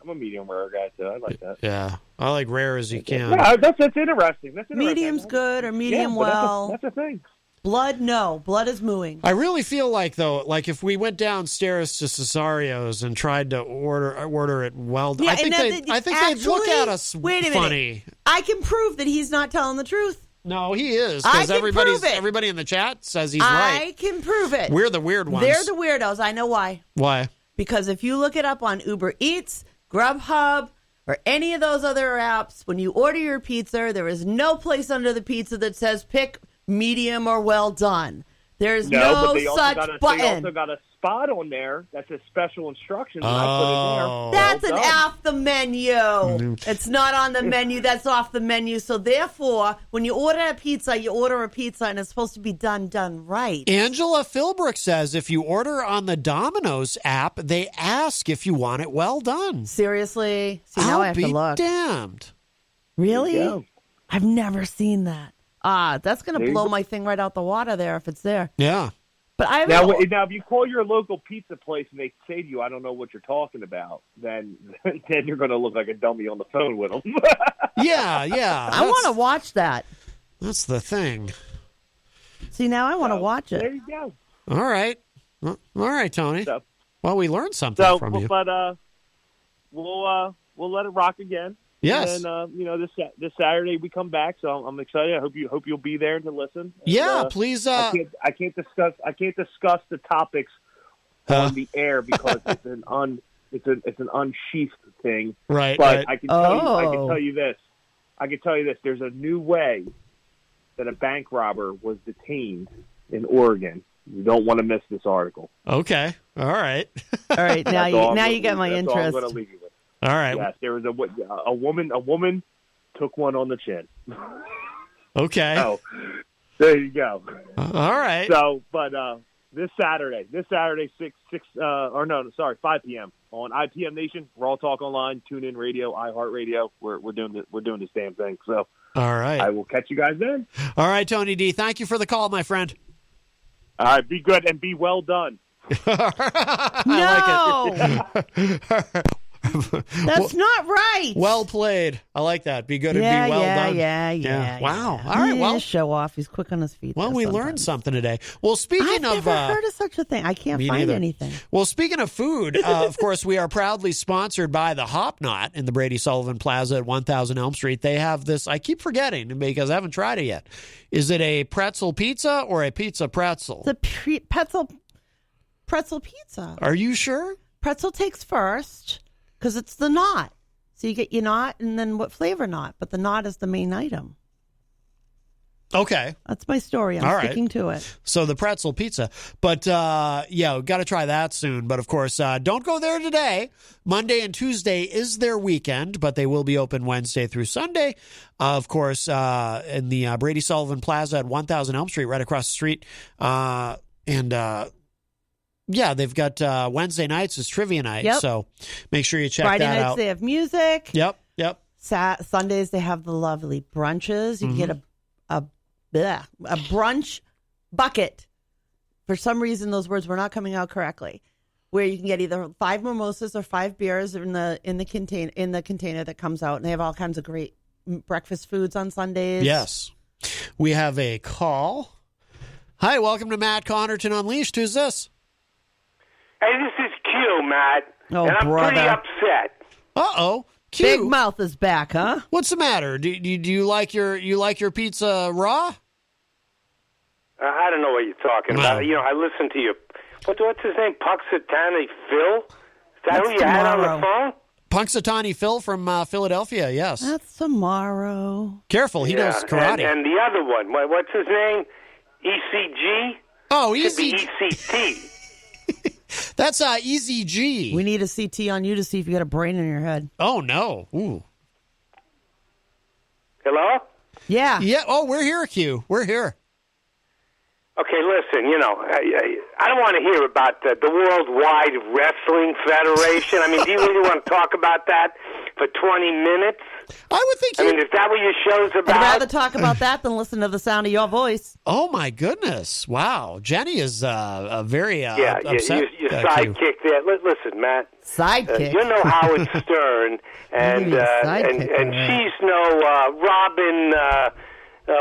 Too. I like that. Yeah, I like rare as you can. Yeah, that's interesting. That's interesting. Medium's good or medium but well. That's a thing. Blood, no. Blood is mooing. I really feel like, though, like if we went downstairs to Cesario's and tried to order it well done, Yeah, I think they'd look at us wait a funny. Minute. I can prove that he's not telling the truth. No, he is, I because can prove it. everybody in the chat says he's I right. can prove it. We're the weird ones. They're the weirdos. I know why. Why? Because if you look it up on Uber Eats, Grubhub, or any of those other apps, when you order your pizza, there is no place under the pizza that says pick medium or well done. There's no such button. They also got a spot on there that says special instructions. And I put in there. That's well an done. off the menu. It's not on the menu. That's off the menu. So therefore, when you order a pizza and it's supposed to be done right. Angela Philbrook says if you order on the Domino's app, they ask if you want it well done. Seriously? See, now I have to look. I'll be damned. Really? I've never seen that. That's going to blow my thing right out the water there if it's there. Yeah. But I now if you call your local pizza place and they say to you, "I don't know what you're talking about," then you're going to look like a dummy on the phone with them. Yeah. I want to watch that. That's the thing. See, now I want to watch it. There you go. All right. All right, Tony. So, well, we learned something from you. But we'll let it rock again. Yes. And this Saturday we come back, so I'm excited. I hope you'll be there to listen. And, yeah, please. I can't discuss the topics on the air because it's an unsheathed thing. Right. But right. I can tell you this. There's a new way that a bank robber was detained in Oregon. You don't want to miss this article. Okay. All right. All right. Now you get my interest. All I'm going to leave you with. All right. Yes, there was a woman. A woman took one on the chin. Okay. So there you go. All right. So, but this Saturday, 5 p.m. on IPM Nation, Raw Talk Online, TuneIn Radio, iHeartRadio. We're doing this damn thing. So, all right. I will catch you guys then. All right, Tony D. Thank you for the call, my friend. All right, be good and be well done. I like it. That's not right. Well played. I like that. Be good and be well done. Yeah. Wow. All right. Well, show off. He's quick on his feet. Well, we learned something today. Well, speaking I've never heard of such a thing. I can't find anything. Well, speaking of food, of course, we are proudly sponsored by the Hop Knot in the Brady Sullivan Plaza at 1000 Elm Street. They have this. I keep forgetting because I haven't tried it yet. Is it a pretzel pizza or a pizza pretzel? It's a pretzel pizza. Are you sure? Pretzel takes first. Because it's the knot. So you get your knot and then what flavor knot. But the knot is the main item. Okay. That's my story. I'm sticking to it. So the pretzel pizza. But, we've got to try that soon. But, of course, don't go there today. Monday and Tuesday is their weekend, but they will be open Wednesday through Sunday. Of course, in the Brady Sullivan Plaza at 1000 Elm Street, right across the street. Yeah, they've got Wednesday nights is trivia night, so make sure you check Friday that out. Friday nights they have music. Yep. Sundays they have the lovely brunches. You can get a brunch bucket. For some reason, those words were not coming out correctly. Where you can get either 5 mimosas or 5 beers in the container that comes out, and they have all kinds of great breakfast foods on Sundays. Yes, we have a call. Hi, welcome to Matt Connarton Unleashed. Who's this? Hey, this is Q, Matt. Oh, and I'm brother. pretty upset. Uh-oh. Q. Big Mouth is back, huh? What's the matter? Do you like your pizza raw? I don't know what you're talking about. You know, I listened to you. What's his name? Punxsutawney Phil? Is that who you had on the phone? Punxsutawney Phil from Philadelphia, yes. That's tomorrow. Careful, he knows karate. And the other one, what's his name? Eazy-G? Oh, Eazy-G. ECT. That's Eazy-G. We need a CT on you to see if you got a brain in your head. Oh, no. Ooh. Hello? Yeah. Yeah. Oh, we're here, Q. We're here. Okay, listen, I don't want to hear about the Worldwide Wrestling Federation. I mean, do you really want to talk about that for 20 minutes? I would think is that what your show's about? I'd rather talk about that than listen to the sound of your voice. Oh, my goodness. Wow. Jenny is a very upset. Your sidekick there. Listen, Matt. Sidekick? You're no Howard Stern, and she's no Robin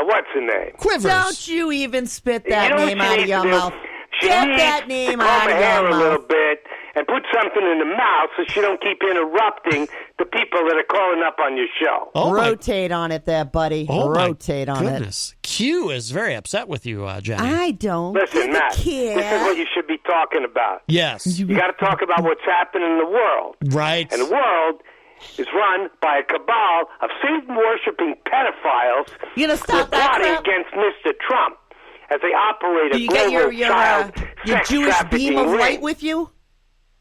what's her name? Quivers. Don't you even spit that You know what name she out of needs your to do? mouth. She Get needs that name to comb out her of hair your a little mouth. bit and put something in the mouth so she don't keep interrupting the people that are calling up on your show. Oh, my, Rotate on it there, buddy. oh Rotate my on goodness. Q is very upset with you, Jenny. I don't Listen, give Matt, a care. this is what you should be talking about. Yes. You got to talk about what's happening in the world. Right. And the world is run by a cabal of Satan-worshipping pedophiles You gonna stop who are that plotting crap? against Mr. Trump as they operate Do a you get global child your sex Jewish trafficking beam of ring. light with you?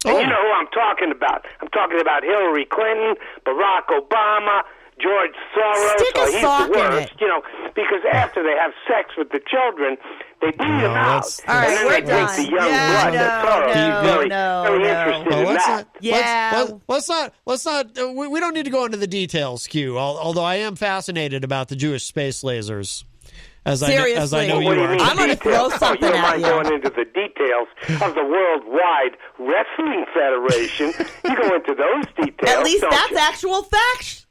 And Oh. you know who I'm talking about. I'm talking about Hillary Clinton, Barack Obama, George Soros. Stick a Oh, he's sock the in worst, it. you know, because after they have sex with the children, they beat them out. that's- All right, and then we're they done. take the young Yeah, blood. That's all. no, very, no, very no. interested Well, in let's that. not. Yeah. Let's not. We don't need to go into the details, Q. Although I am fascinated about the Jewish space lasers, as I know Seriously. you What do you are. mean I'm gonna details? throw something you don't at mind you. going into the details of the Worldwide Wrestling Federation. You go into those details. At least don't that's you? actual fact.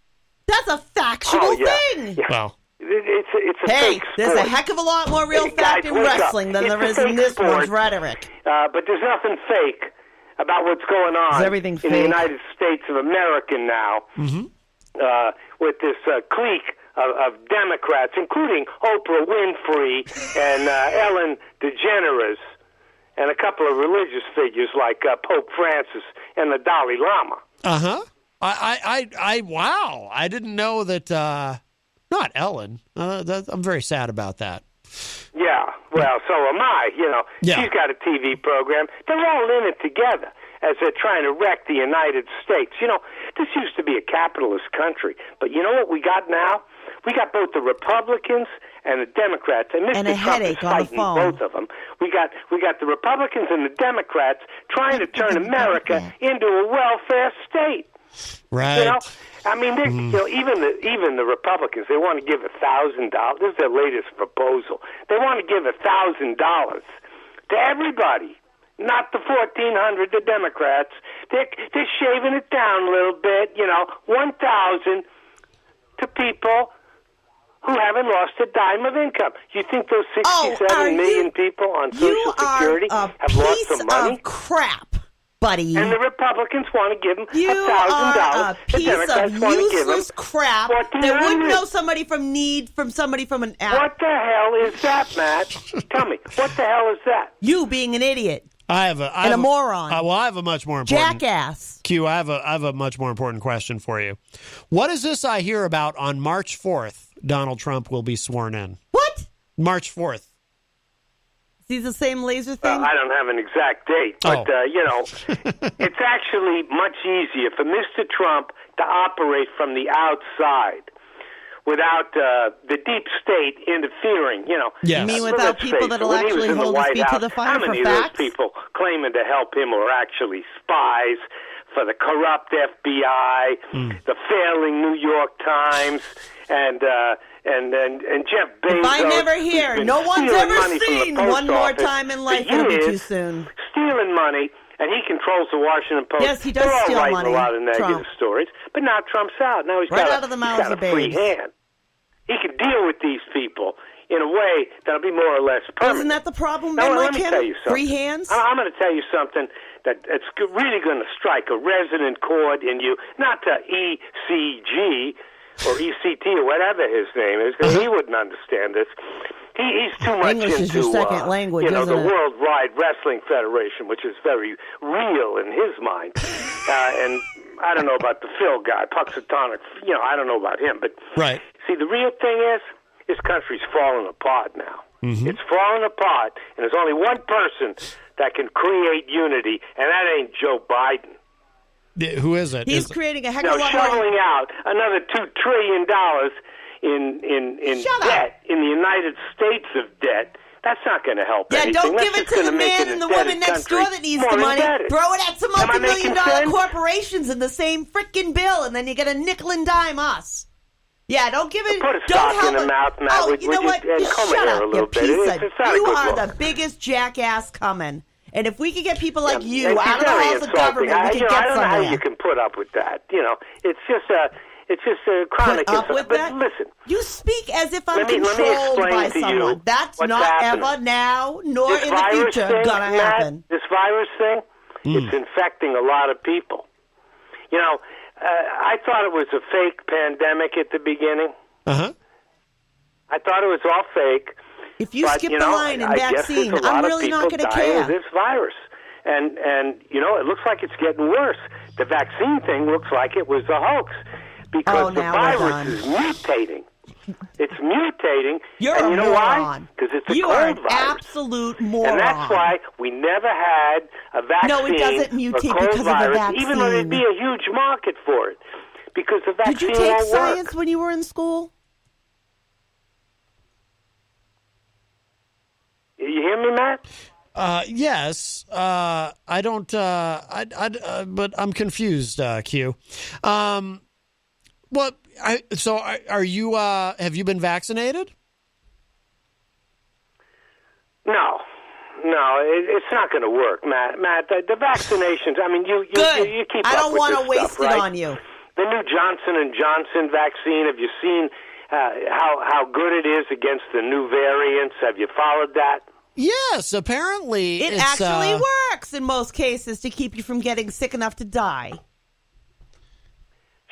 That's a factual Oh, yeah. thing. Yeah. Well, It's a Hey, fake there's sport. a heck of a lot more real Hey, fact guys, in wake up. wrestling than It's there a is in fake this sport. one's rhetoric. But there's nothing fake about what's going on Is everything in the fake? United States of America now with this clique of Democrats, including Oprah Winfrey and Ellen DeGeneres and a couple of religious figures like Pope Francis and the Dalai Lama. Wow. I didn't know that. Not Ellen. I'm very sad about that. Yeah, well, so am I. You know, Yeah. she's got a TV program. They're all in it together as they're trying to wreck the United States. You know, this used to be a capitalist country, but you know what we got now? We got both the Republicans and the Democrats, and Mr. And a Trump is headache on the fighting phone. both of them. We got the Republicans and the Democrats trying to turn America into a welfare state. Right. You know, I mean, you know, even the Republicans, they want to give $1,000. This is their latest proposal. They want to give $1,000 to everybody, not the 1,400. The Democrats, they're shaving it down a little bit. You know, 1,000 to people who haven't lost a dime of income. You think those 67 million people on Social Security have lost some money? Of crap, buddy. And the Republicans want to give them You $1,000. are a The piece Democrats of want to give them useless crap that $1,400. wouldn't know somebody from need from somebody from an app. What the hell is that, Matt? Tell me, what the hell is that? You being an idiot. I have a moron. Well, I have a much more important Jackass. Q. I have a much more important question for you. What is this I hear about on March 4th? Donald Trump will be sworn in. What? March 4th. Is he the same laser thing? I don't have an exact date, but, you know, it's actually much easier for Mr. Trump to operate from the outside without the deep state interfering, you know. Yes. You mean Well, without let's people face that'll it, when he was actually in the hold his White feet to House, the fire how for many of facts? those people claiming to help him were actually spies for the corrupt FBI, the failing New York Times, and Jeff Bezos? If I never hear, who's been no one's stealing ever money from the seen post one more office time in for life, it'll be too years, soon. Stealing money, and he controls the Washington Post. Yes, he does They're all steal writing money, a lot of negative Trump. stories, but now Trump's out. Now he's Right got out of the mouths he's got of a free babes. hand. He can deal with these people in a way that'll be more or less permanent. Isn't that the problem, Now, men let like me him? tell you something. Free hands? I'm going to tell you something that's really going to strike a resonant chord in you, not to Eazy-G or ECT or whatever his name is, because he wouldn't understand this. He's too much English into is your second language, you know, isn't the it? Worldwide Wrestling Federation, which is very real in his mind. And I don't know about the Phil guy, Puxatonic. You know, I don't know about him, but Right. see, the real thing is, this country's falling apart now. Mm-hmm. It's falling apart, and there's only one person that can create unity, and that ain't Joe Biden. Who is it? He's Is- creating a heck You of know, a lot more. shoveling out another $2 trillion in Shut up. debt, in the United States of debt. That's not going to help Yeah, anything. don't That's give it just to the gonna make man an and the indebted woman next country door that needs more the money. indebted. Throw it at some Am I multi-million making dollar sense? corporations in the same freaking bill, and then you get a nickel and dime us. Yeah, don't give it. Put a don't sock help in the it. mouth, Matt, Oh, would you know you- what? and Just comb shut it here up, a little you bit. piece It's of. not a You good are look. the biggest jackass coming. And if we could get people like you And out of she's the very halls of insulting. government, we I could don't get know how you somewhere. can put up with that. You know, it's just It's just a chronic. Put up with but that? listen, You speak as if I'm Let me controlled explain by to you someone. That's what's not happening. ever now, nor this in the virus future, thing, gonna Matt, happen. This virus thing, it's infecting a lot of people. You know, I thought it was a fake pandemic at the beginning. Uh-huh. I thought it was all fake. If you but, skip you the know, line in I guess vaccine, there's a lot I'm of really not people going to dying care. of this virus. And you know, it looks like it's getting worse. The vaccine thing looks like it was a hoax because the now we're virus done. is mutating. It's mutating. You're and a you know moron. why? Because it's a You cold are an virus. absolute moron. And that's why we never had a vaccine No, it doesn't for mutate cold because of the virus, vaccine. even though there'd be a huge market for it. Because the vaccine Did you take won't science work. when you were in school? You hear me, Matt? Yes. I don't. But I'm confused. Q. What? So are you? Have you been vaccinated? No, it's not going to work, Matt. Matt, the vaccinations. I mean, you Good. you keep I up don't with want this to waste stuff, right? it on you. The new Johnson & Johnson vaccine. Have you seen how good it is against the new variants? Have you followed that? Yes. Apparently, It it's, actually works in most cases to keep you from getting sick enough to die.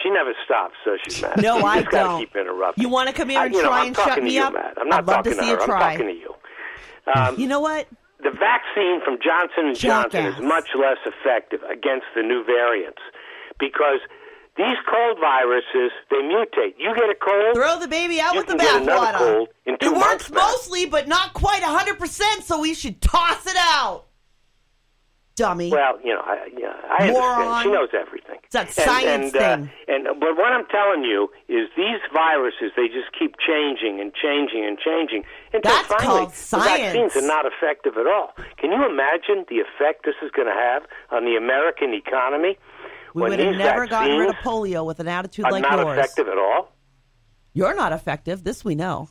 She never stops, does she, Matt? No, you I just gotta don't. keep interrupting. You want to come here and you know, try I'm and talking shut to me you, up? Matt. I'm not I'd love talking to see her. you I'm try. talking to you. You know what? The vaccine from Johnson & Johnson is Jackass. much less effective against the new variants because these cold viruses, they mutate. You get a cold, Throw the baby out you with the can get another bathwater. cold in 2 It months, works Matt. mostly, but not quite 100%, so we should toss it out. Dummy. Well, you know, I Moron. understand. She knows everything. It's that science thing. But what I'm telling you is these viruses, they just keep changing and changing and changing until That's finally called the science. vaccines are not effective at all. Can you imagine the effect this is going to have on the American economy? We when would have these never gotten rid of vaccines polio with an attitude are like not yours. effective at all? You're not effective. This we know.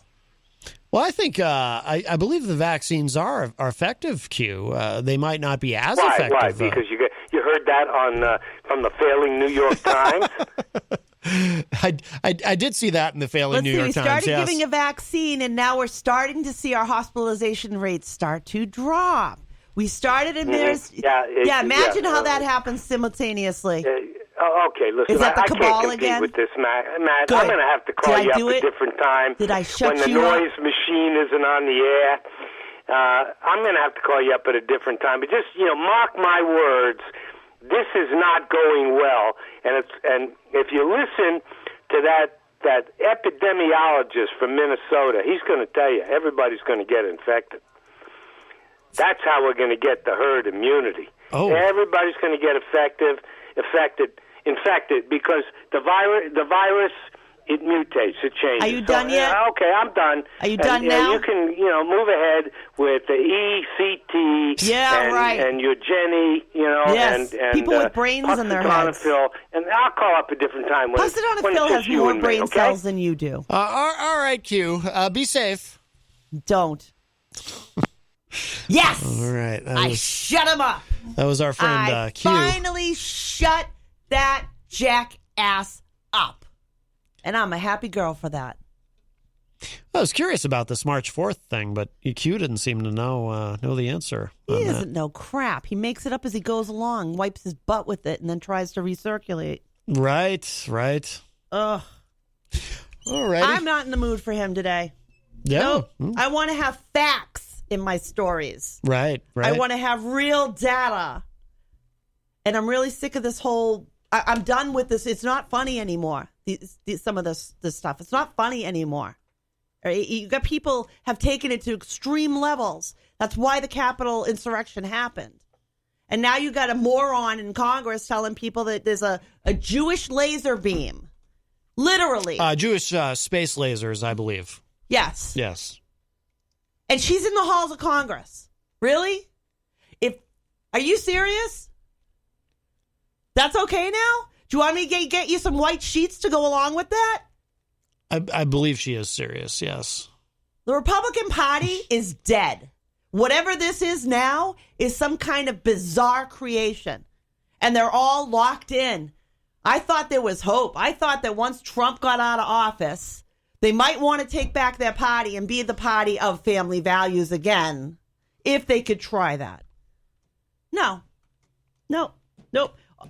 Well, I think I believe the vaccines are effective. Q. They might not be as Why? effective. Why? Because you heard that on from the failing New York Times. I did see that in the failing Let's New see. York We Times. started Yes. giving a vaccine, and now we're starting to see our hospitalization rates start to drop. We started, and there's Imagine how that happens simultaneously. Okay, listen, Is that the I can't cabal compete again? with this, Matt. Good. I'm going to have to call Did you I up do a it? different time. Did I shut when the you up? noise machine isn't on the air. I'm going to have to call you up at a different time. But just mark my words. This is not going well, and if you listen to that epidemiologist from Minnesota, he's going to tell you everybody's going to get infected. That's how we're going to get the herd immunity. Oh. Everybody's going to get infected because the virus it mutates, it changes. Are you done yet? Okay, I'm done. Are you done now? You can move ahead with the ECT. Yeah, right. And your Jenny, Yes, and people with brains in their heads. Phil, and I'll call up a different time when it's Phil has just you more and me, brain okay? cells than you do. All right, Q. Be safe. Don't. Yes. All right. I shut him up. That was our friend I Q. finally shut that jackass up. And I'm a happy girl for that. I was curious about this March 4th thing, but Q didn't seem to know the answer. He doesn't know crap. He makes it up as he goes along, wipes his butt with it, and then tries to recirculate. Right. Ugh. All right. I'm not in the mood for him today. Yeah. Nope. I want to have facts in my stories. Right. I want to have real data. And I'm really sick of this whole... I'm done with this. It's not funny anymore. Some of this stuff. It's not funny anymore. You got people have taken it to extreme levels. That's why the Capitol insurrection happened. And now you got a moron in Congress telling people that there's a Jewish laser beam. Literally. Jewish space lasers, I believe. Yes. Yes. And she's in the halls of Congress. Really? Are you serious? That's okay now? Do you want me to get you some white sheets to go along with that? I believe she is serious, yes. The Republican Party is dead. Whatever this is now is some kind of bizarre creation. And they're all locked in I thought there was hope. I thought that once Trump got out of office, they might want to take back their party and be the party of family values again, if they could try that. No. Nope.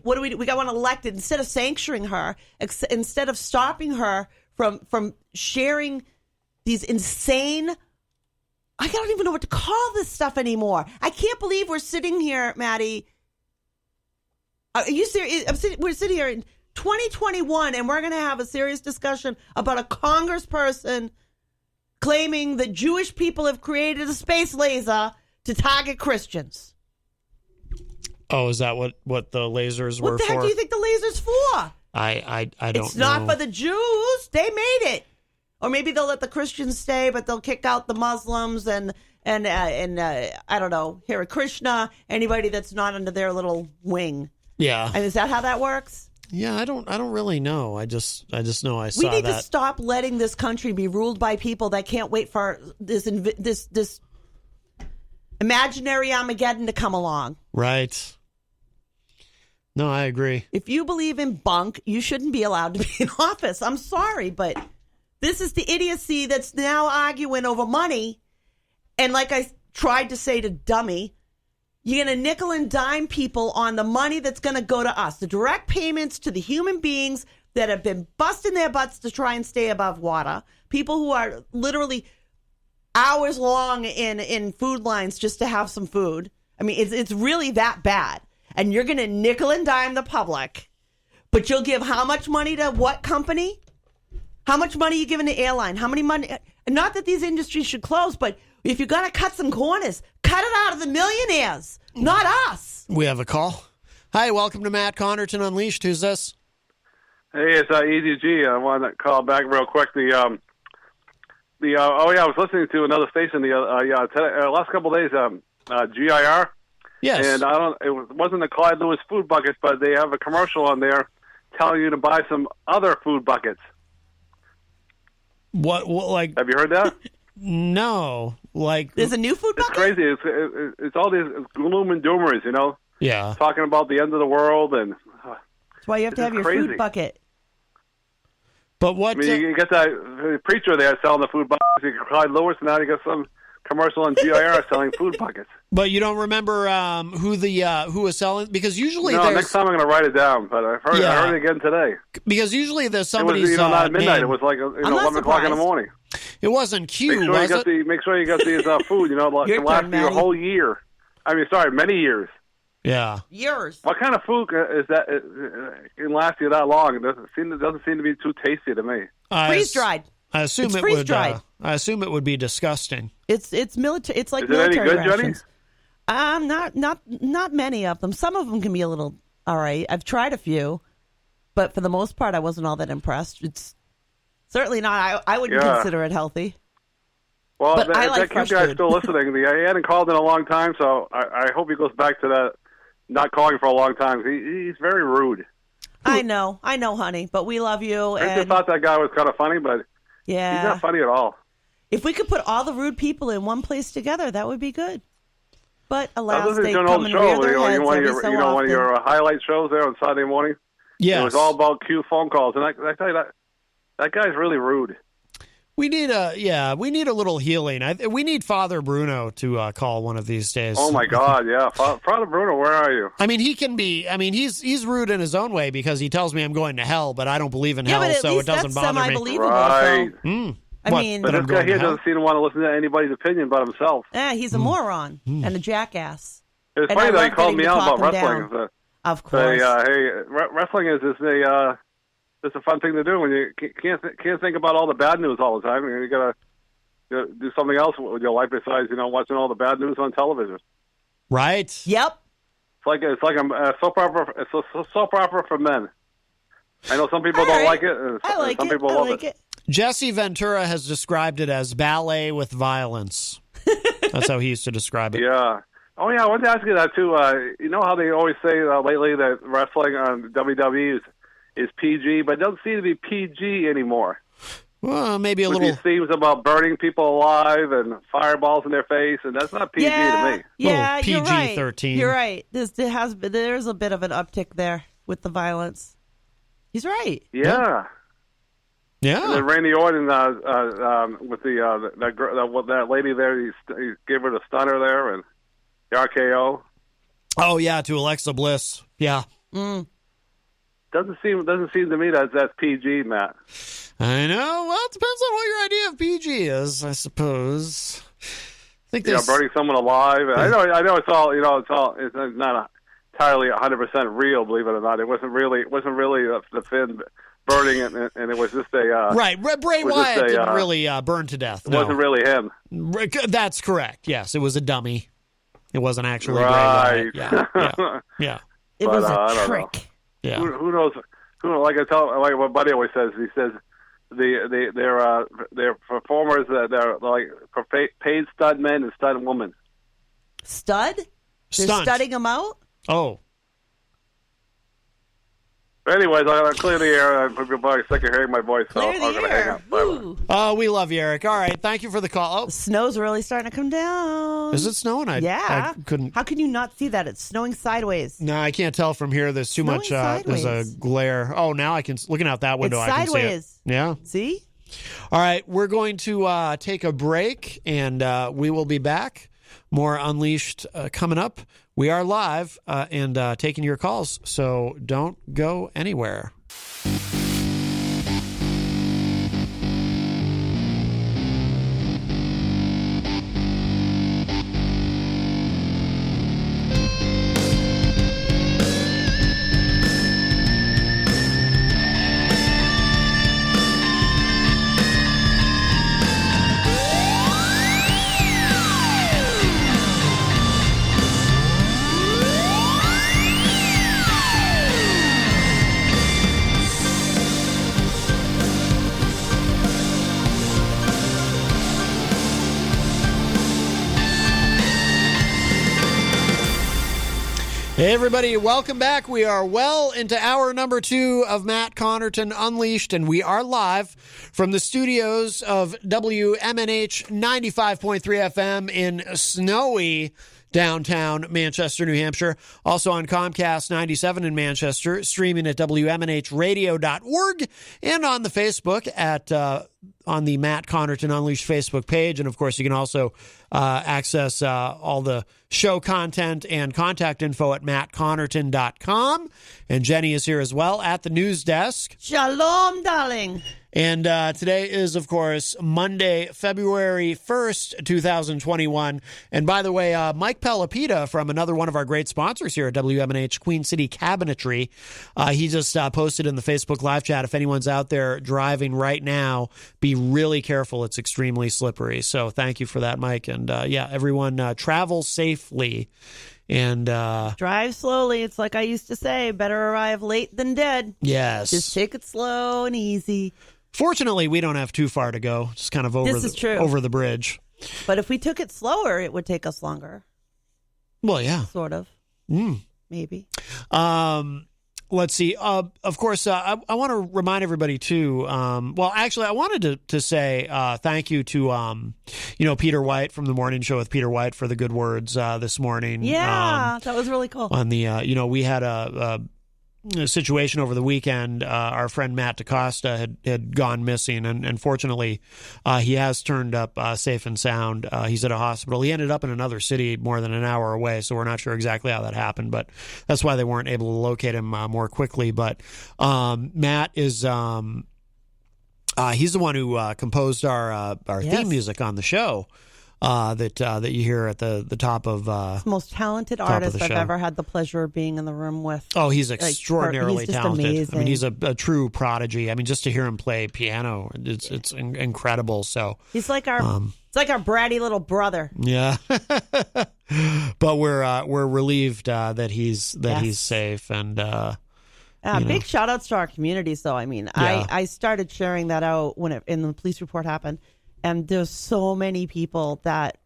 What do we do? We got one elected. Instead of sanctioning her, instead of stopping her from sharing these insane, I don't even know what to call this stuff anymore. I can't believe we're sitting here, Maddie. Are you serious? We're sitting here in 2021, and we're going to have a serious discussion about a congressperson claiming that Jewish people have created a space laser to target Christians. Oh, is that what the lasers were for? What the heck do you think the laser's for? I don't know. It's not for the Jews. They made it. Or maybe they'll let the Christians stay, but they'll kick out the Muslims and I don't know, Hare Krishna, anybody that's not under their little wing. Yeah. And is that how that works? Yeah, I don't really know. I just know I saw that. We need to stop letting this country be ruled by people that can't wait for this imaginary Armageddon to come along. Right. No, I agree. If you believe in bunk, you shouldn't be allowed to be in office. I'm sorry, but this is the idiocy that's now arguing over money. And like I tried to say to Dummy, you're going to nickel and dime people on the money that's going to go to us. The direct payments to the human beings that have been busting their butts to try and stay above water. People who are literally hours long in food lines just to have some food. I mean, it's really that bad. And you're going to nickel and dime the public. But you'll give how much money to what company? How much money are you giving the airline? How many money? Not that these industries should close, but if you're going to cut some corners, cut it out of the millionaires, not us. We have a call. Hi, welcome to Matt Connarton Unleashed. Who's this? Hey, it's Eazy-G. I wanted to call back real quick. I was listening to another station the last couple of days, GIR. Yes. And it wasn't the Clyde Lewis food buckets, but they have a commercial on there telling you to buy some other food buckets. What like? Have you heard that? No. Like, there's a new food bucket? It's crazy. It's all these gloom and doomers, you know? Yeah. Talking about the end of the world and... That's why you have to have your food bucket. But what... I mean, you get that preacher there selling the food buckets. You get Clyde Lewis, and now you got some commercial on GIR selling food buckets. But you don't remember who was selling? Because usually no, next time I'm going to write it down, but I heard it again today. Because usually there's somebody's It was, not at midnight. name. It was like 11 o'clock in the morning. It wasn't Q, Make sure you got these food, you know, to last for your whole year. I mean, sorry, many years. Yeah. Years. What kind of food is that can last you that long? It doesn't seem to be too tasty to me. Freeze-dried. I assume it would. I assume it would be disgusting. It's military. It's like is it military any good, rations. Not many of them. Some of them can be a little all right. I've tried a few, but for the most part, I wasn't all that impressed. It's certainly not. I wouldn't consider it healthy. Well, but I like that guy's still listening. He hadn't called in a long time, so I hope he goes back to that. Not calling for a long time. He's very rude. I know, honey, but we love you. I just thought that guy was kind of funny, but he's not funny at all. If we could put all the rude people in one place together, that would be good. But alas, they come come and rear their heads every so often. One of your highlight shows there on Saturday morning? Yes. It was all about Q phone calls. And I tell you, that guy's really rude. We need a little healing. We need Father Bruno to call one of these days. Oh my God, yeah, Father Bruno, where are you? I mean, he can be. I mean, he's rude in his own way because he tells me I'm going to hell, but I don't believe in hell, so it doesn't bother me. Semi-believable, right? So. I mean, but this guy here doesn't seem to want to listen to anybody's opinion but himself. Yeah, he's a moron and a jackass. It's funny that he called me out about wrestling. Of course. Hey, wrestling is it's a fun thing to do when you can't think about all the bad news all the time. You got to do something else with your life besides watching all the bad news on television. Right. Yep. It's like a soap opera. It's a soap opera for men. I know some people don't like it. Some people love it. Jesse Ventura has described it as ballet with violence. That's how he used to describe it. Yeah. Oh yeah, I wanted to ask you that too. You know how they always say lately that wrestling on WWE is PG, but it doesn't seem to be PG anymore. Well, maybe with little. These themes about burning people alive and fireballs in their face, and that's not PG to me. Yeah, PG-13. You're right. There's a bit of an uptick there with the violence. He's right. Yeah. Yeah. And then Randy Orton with that lady there, he gave her the stunner there and the RKO. Oh yeah, to Alexa Bliss. Yeah. Doesn't seem to me that's PG, Matt. I know. Well, it depends on what your idea of PG is, I suppose. I think burning someone alive. I know. It's all it's not entirely 100% real. Believe it or not, it wasn't really the Finn burning it, and it was just a right. Bray Wyatt didn't really burn to death. It wasn't really him. That's correct. Yes, it was a dummy. It wasn't actually right. Bray Wyatt. Yeah. It was a trick. Yeah. Who knows? Like my buddy always says. He says they're performers that they're like paid stud men and stud women. Stud? They're Stunt. studding them out? Oh. Anyways, I clear the air. I'm probably sick of hearing my voice, so Clear I'm the going to hang air. up. Woo. Oh, we love you, Eric. All right. Thank you for the call. The snow's really starting to come down. Is it snowing? Yeah. I couldn't. How can you not see that? It's snowing sideways. No, I can't tell from here. There's too Snowing much. There's a sideways. glare. Oh, now I can. Looking out that window, It's I can see it. sideways. Yeah. See? All right. We're going to take a break, and we will be back. More Unleashed coming up. We are live and taking your calls, so don't go anywhere. Hey, everybody, welcome back. We are well into hour number 2 of Matt Connarton Unleashed, and we are live from the studios of WMNH 95.3 FM in snowy downtown Manchester, New Hampshire. Also on Comcast 97 in Manchester, streaming at WMNHradio.org, and on the Facebook at on the Matt Connarton Unleashed Facebook page. And, of course, you can also access all the show content and contact info at mattconnerton.com. And Jenny is here as well at the news desk. Shalom, darling. And today is, of course, Monday, February 1st, 2021. And by the way, Mike Pelopita from another one of our great sponsors here at WMNH, Queen City Cabinetry, he just posted in the Facebook live chat, if anyone's out there driving right now, be really careful. It's extremely slippery. So thank you for that, Mike. And yeah, everyone travel safely. And drive slowly. It's like I used to say, better arrive late than dead. Yes. Just take it slow and easy. Fortunately, we don't have too far to go. Just kind of over the bridge. But if we took it slower, it would take us longer. Well, yeah. Sort of. Maybe. Let's see. Of course, I want to remind everybody too. Well, actually, I wanted to say thank you to Peter White from the Morning Show with Peter White for the good words this morning. Yeah, that was really cool. On the we had a situation over the weekend. Our friend Matt DaCosta had gone missing, and fortunately, he has turned up safe and sound. He's at a hospital. He ended up in another city more than an hour away, so we're not sure exactly how that happened, but that's why they weren't able to locate him more quickly. But Matt is he's the one who composed our theme music on the show. That you hear at the top of the most talented artist I've ever had the pleasure of being in the room with. Oh, he's extraordinarily talented. Amazing. I mean, he's a true prodigy. I mean, just to hear him play piano, it's incredible. So he's like our it's like our bratty little brother. Yeah, but we're relieved that he's safe and. Big shout outs to our communities, though. I mean, yeah. I started sharing that out when in the police report happened. And there's so many people that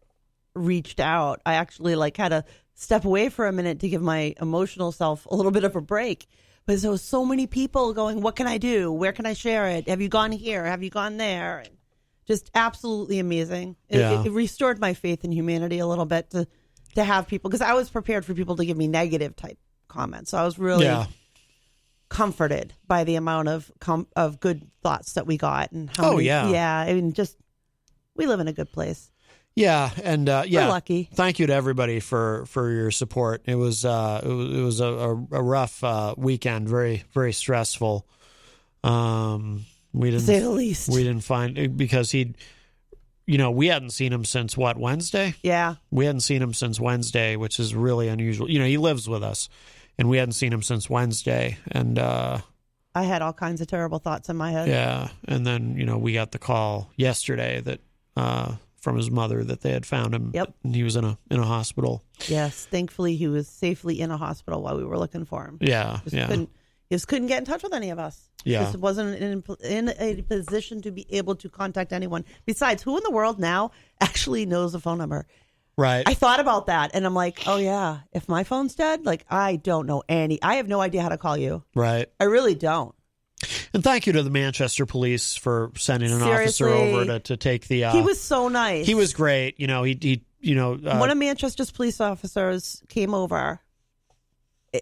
reached out. I actually had to step away for a minute to give my emotional self a little bit of a break. But there was so many people going, what can I do? Where can I share it? Have you gone here? Have you gone there? And just absolutely amazing. It restored my faith in humanity a little bit to have people, because I was prepared for people to give me negative type comments. So I was really comforted by the amount of good thoughts that we got and how many, yeah. I mean, just we live in a good place. Yeah, and we're lucky. Thank you to everybody for your support. It was a rough weekend, very very stressful. We didn't, to say the least. We didn't find because we hadn't seen him since Wednesday. Yeah, we hadn't seen him since Wednesday, which is really unusual. He lives with us, and we hadn't seen him since Wednesday, and I had all kinds of terrible thoughts in my head. Yeah, and then we got the call yesterday that. From his mother that they had found him. Yep. And he was in a hospital. Yes, thankfully he was safely in a hospital while we were looking for him. Yeah, Couldn't get in touch with any of us. Yeah, just wasn't in a position to be able to contact anyone. Besides, who in the world now actually knows a phone number? Right. I thought about that, and I'm like, oh yeah, if my phone's dead, like I don't know I have no idea how to call you. Right. I really don't. And thank you to the Manchester police for sending an officer over to take the. He was so nice. He was great. One of Manchester's police officers came over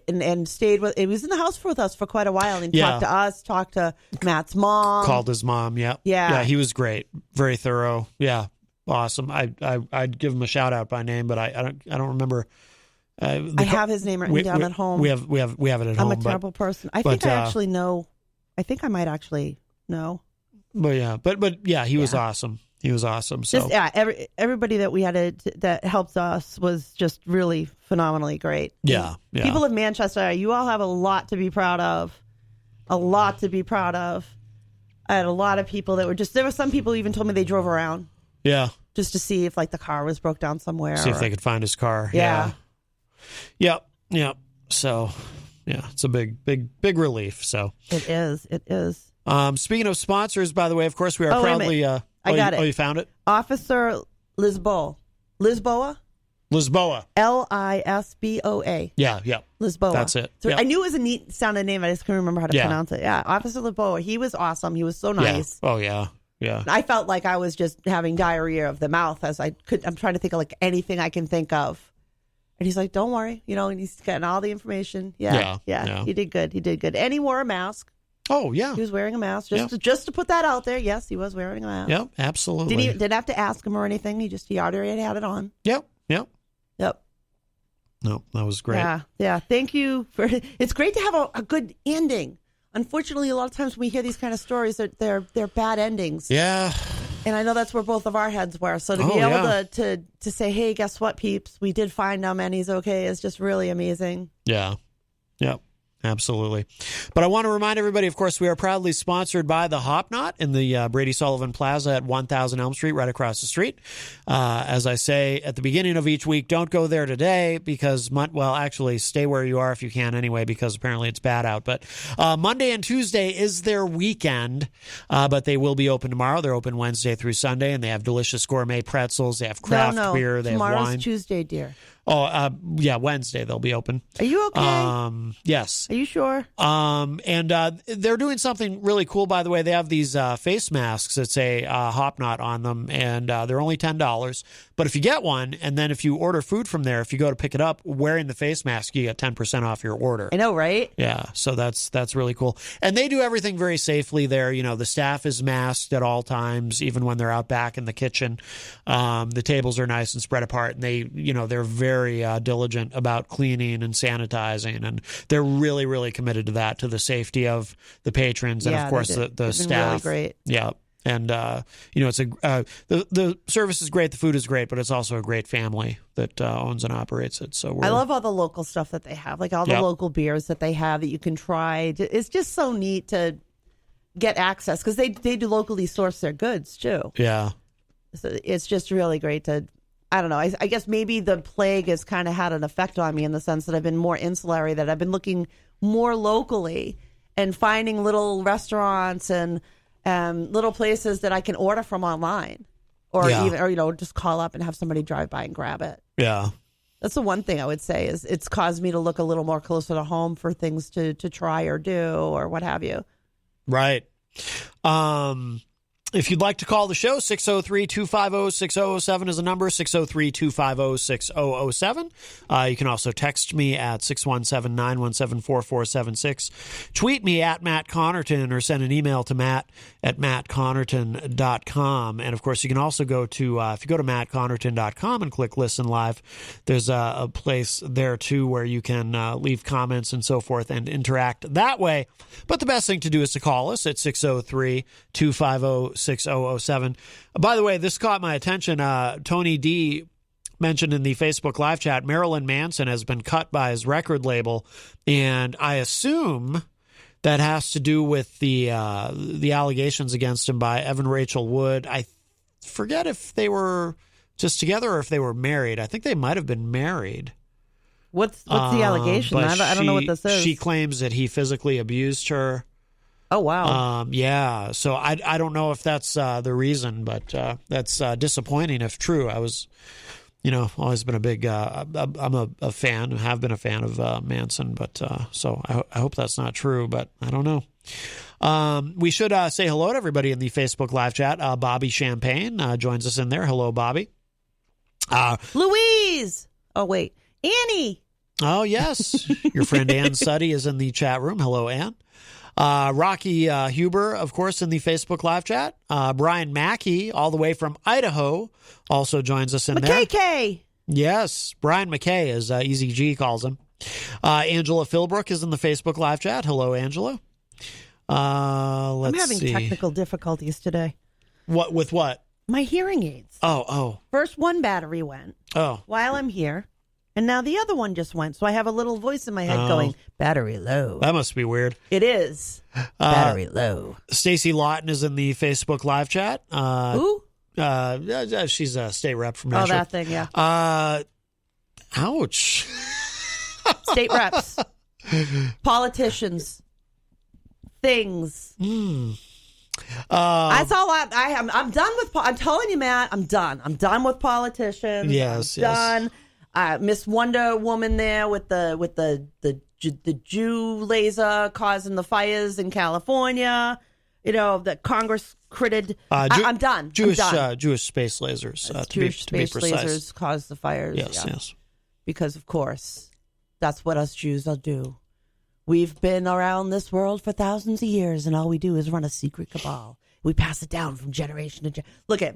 and stayed with. It was in the house with us for quite a while and talked to us, talked to Matt's mom, called his mom. Yeah. He was great, very thorough. Yeah, awesome. I'd give him a shout out by name, but I don't remember. I have his name written down at home. We have it at home. I'm a terrible person. I think I actually know. I think I might actually know. But he was awesome. He was awesome. So just, everybody that we had that helped us was just really phenomenally great. Yeah. People of Manchester, you all have a lot to be proud of. A lot to be proud of. I had a lot of people that were there were some people who even told me they drove around. Yeah. Just to see if the car was broke down somewhere. See if they could find his car. Yeah. Yep. So, it's a big relief. So it is. Speaking of sponsors, by the way, of course, we are proudly. I got it. Oh, you found it? Officer Lisboa. Lisboa. Lisboa. Yeah. Lisboa. That's it. So I knew it was a neat sounding name. I just couldn't remember how to pronounce it. Yeah, Officer Lisboa. He was awesome. He was so nice. Yeah. Oh yeah. Yeah. I felt like I was just having diarrhea of the mouth as I could. I'm trying to think of anything I can think of. And he's like, don't worry, and he's getting all the information. Yeah. He did good. And he wore a mask. Oh, yeah. He was wearing a mask. Just to put that out there. Yes, he was wearing a mask. Yep, absolutely. Didn't have to ask him or anything. He already had it on. Yep. No, that was great. Yeah. Thank you it's great to have a good ending. Unfortunately, a lot of times when we hear these kind of stories, they're bad endings. Yeah. And I know that's where both of our heads were. So to be able to say, hey, guess what, peeps? We did find him and he's okay is just really amazing. Yeah. Yep. Absolutely. But I want to remind everybody, of course, we are proudly sponsored by the Hop Knot in the Brady Sullivan Plaza at 1000 Elm Street, right across the street. As I say at the beginning of each week, don't go there today because, actually stay where you are if you can anyway, because apparently it's bad out. But Monday and Tuesday is their weekend, but they will be open tomorrow. They're open Wednesday through Sunday, and they have delicious gourmet pretzels. They have craft beer. They have wine. Tomorrow's Tuesday, dear. Oh, Wednesday they'll be open. Are you okay? Yes. Are you sure? And they're doing something really cool, by the way. They have these face masks that say Hop Knot on them, and they're only $10. But if you get one, and then if you order food from there, if you go to pick it up wearing the face mask, you get 10% off your order. I know, right? Yeah, so that's really cool. And they do everything very safely there. The staff is masked at all times, even when they're out back in the kitchen. The tables are nice and spread apart, and they're very diligent about cleaning and sanitizing, and they're really, really committed to that, to the safety of the patrons and of course the staff. Really great. Yeah. And it's the service is great, the food is great, but it's also a great family that owns and operates it. So I love all the local stuff that they have, like all the local beers that they have that you can try. It's just so neat to get access because they do locally source their goods too. Yeah. So it's just really great to. I don't know. I guess maybe the plague has kind of had an effect on me in the sense that I've been more insulary, that I've been looking more locally and finding little restaurants and little places that I can order from online or just call up and have somebody drive by and grab it. Yeah. That's the one thing I would say is it's caused me to look a little more closer to home for things to try or do or what have you. Right. If you'd like to call the show, 603-250-6007 is the number, 603-250-6007. You can also text me at 617-917-4476. Tweet me at Matt Connarton or send an email to matt@mattconnerton.com. And, of course, you can also go to, if you go to mattconnerton.com and click Listen Live, there's a place there, too, where you can leave comments and so forth and interact that way. But the best thing to do is to call us at 603-250-6007. By the way, this caught my attention. Tony D mentioned in the Facebook live chat, Marilyn Manson has been cut by his record label, and I assume that has to do with the allegations against him by Evan Rachel Wood. I forget if they were just together or if they were married. I think they might have been married. What's the allegation? I don't know what this is. She claims that he physically abused her. Oh, wow. Yeah. So I don't know if that's the reason, but that's disappointing if true. I was, always been a big, I'm a fan, have been a fan of Manson, but so I hope that's not true, but I don't know. We should say hello to everybody in the Facebook live chat. Bobby Champagne joins us in there. Hello, Bobby. Louise. Oh, wait. Annie. Oh, yes. Your friend Ann Suddy is in the chat room. Hello, Ann. Rocky Huber, of course, in the Facebook live chat. Brian Mackey, all the way from Idaho, also joins us in there. McKay. Yes, Brian McKay, as Eazy-G calls him. Angela Philbrook is in the Facebook live chat. Hello, Angela. I'm having technical difficulties today. What with what? My hearing aids. Oh. First one battery went. Oh. While I'm here. And now the other one just went. So I have a little voice in my head going, battery low. That must be weird. It is. Battery low. Stacy Lawton is in the Facebook live chat. Who? She's a state rep from Nashville. Oh, that thing, yeah. Ouch. State reps. Politicians. Things. That's all I'm done with. I'm telling you, Matt, I'm done. I'm done with politicians. Yes, I'm done. Miss Wonder Woman there with the Jew laser causing the fires in California. That Congress critted. I'm done. Jewish Jewish space lasers. To be space precise. lasers caused the fires. Yes. Because of course, that's what us Jews will do. We've been around this world for thousands of years, and all we do is run a secret cabal. We pass it down from generation to generation. Look at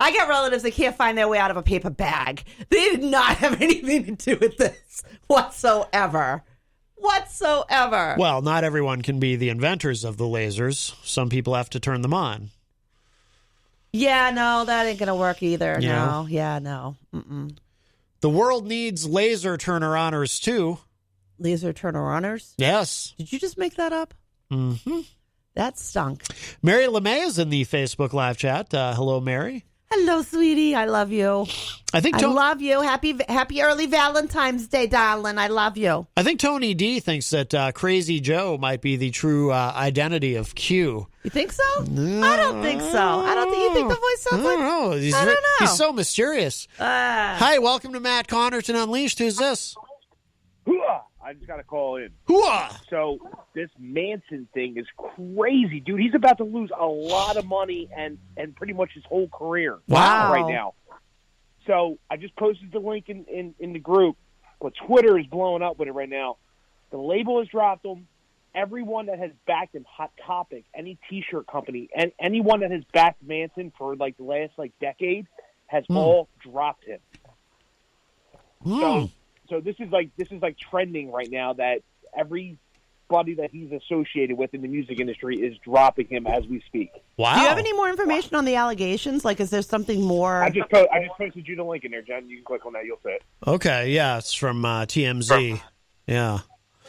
I got relatives that can't find their way out of a paper bag. They did not have anything to do with this whatsoever. Well, not everyone can be the inventors of the lasers. Some people have to turn them on. Yeah, no, that ain't going to work either. You no. know? Yeah, no. Mm-mm. The world needs laser turner-oners, too. Laser turner-oners? Yes. Did you just make that up? Mm-hmm. That stunk. Mary LeMay is in the Facebook live chat. Hello, Mary. Hello, sweetie. I love you. I love you. Happy early Valentine's Day, darling. I love you. I think Tony D thinks that Crazy Joe might be the true identity of Q. You think so? No, I don't think so. I don't think you think the voice sounds like. I don't know. He's so mysterious. Hi, welcome to Matt Connarton Unleashed. Who's this? I just got to call in. Hooah! So this Manson thing is crazy, dude. He's about to lose a lot of money and pretty much his whole career. Wow. Right now. So I just posted the link in the group. But Twitter is blowing up with it right now. The label has dropped him. Everyone that has backed him, Hot Topic, any T-shirt company, and anyone that has backed Manson for the last decade has all dropped him. So this is trending right now that everybody that he's associated with in the music industry is dropping him as we speak. Wow. Do you have any more information on the allegations? Is there something more? I just posted you the link in there, Jen. You can click on that. You'll see it. Okay. Yeah, it's from TMZ. Yeah.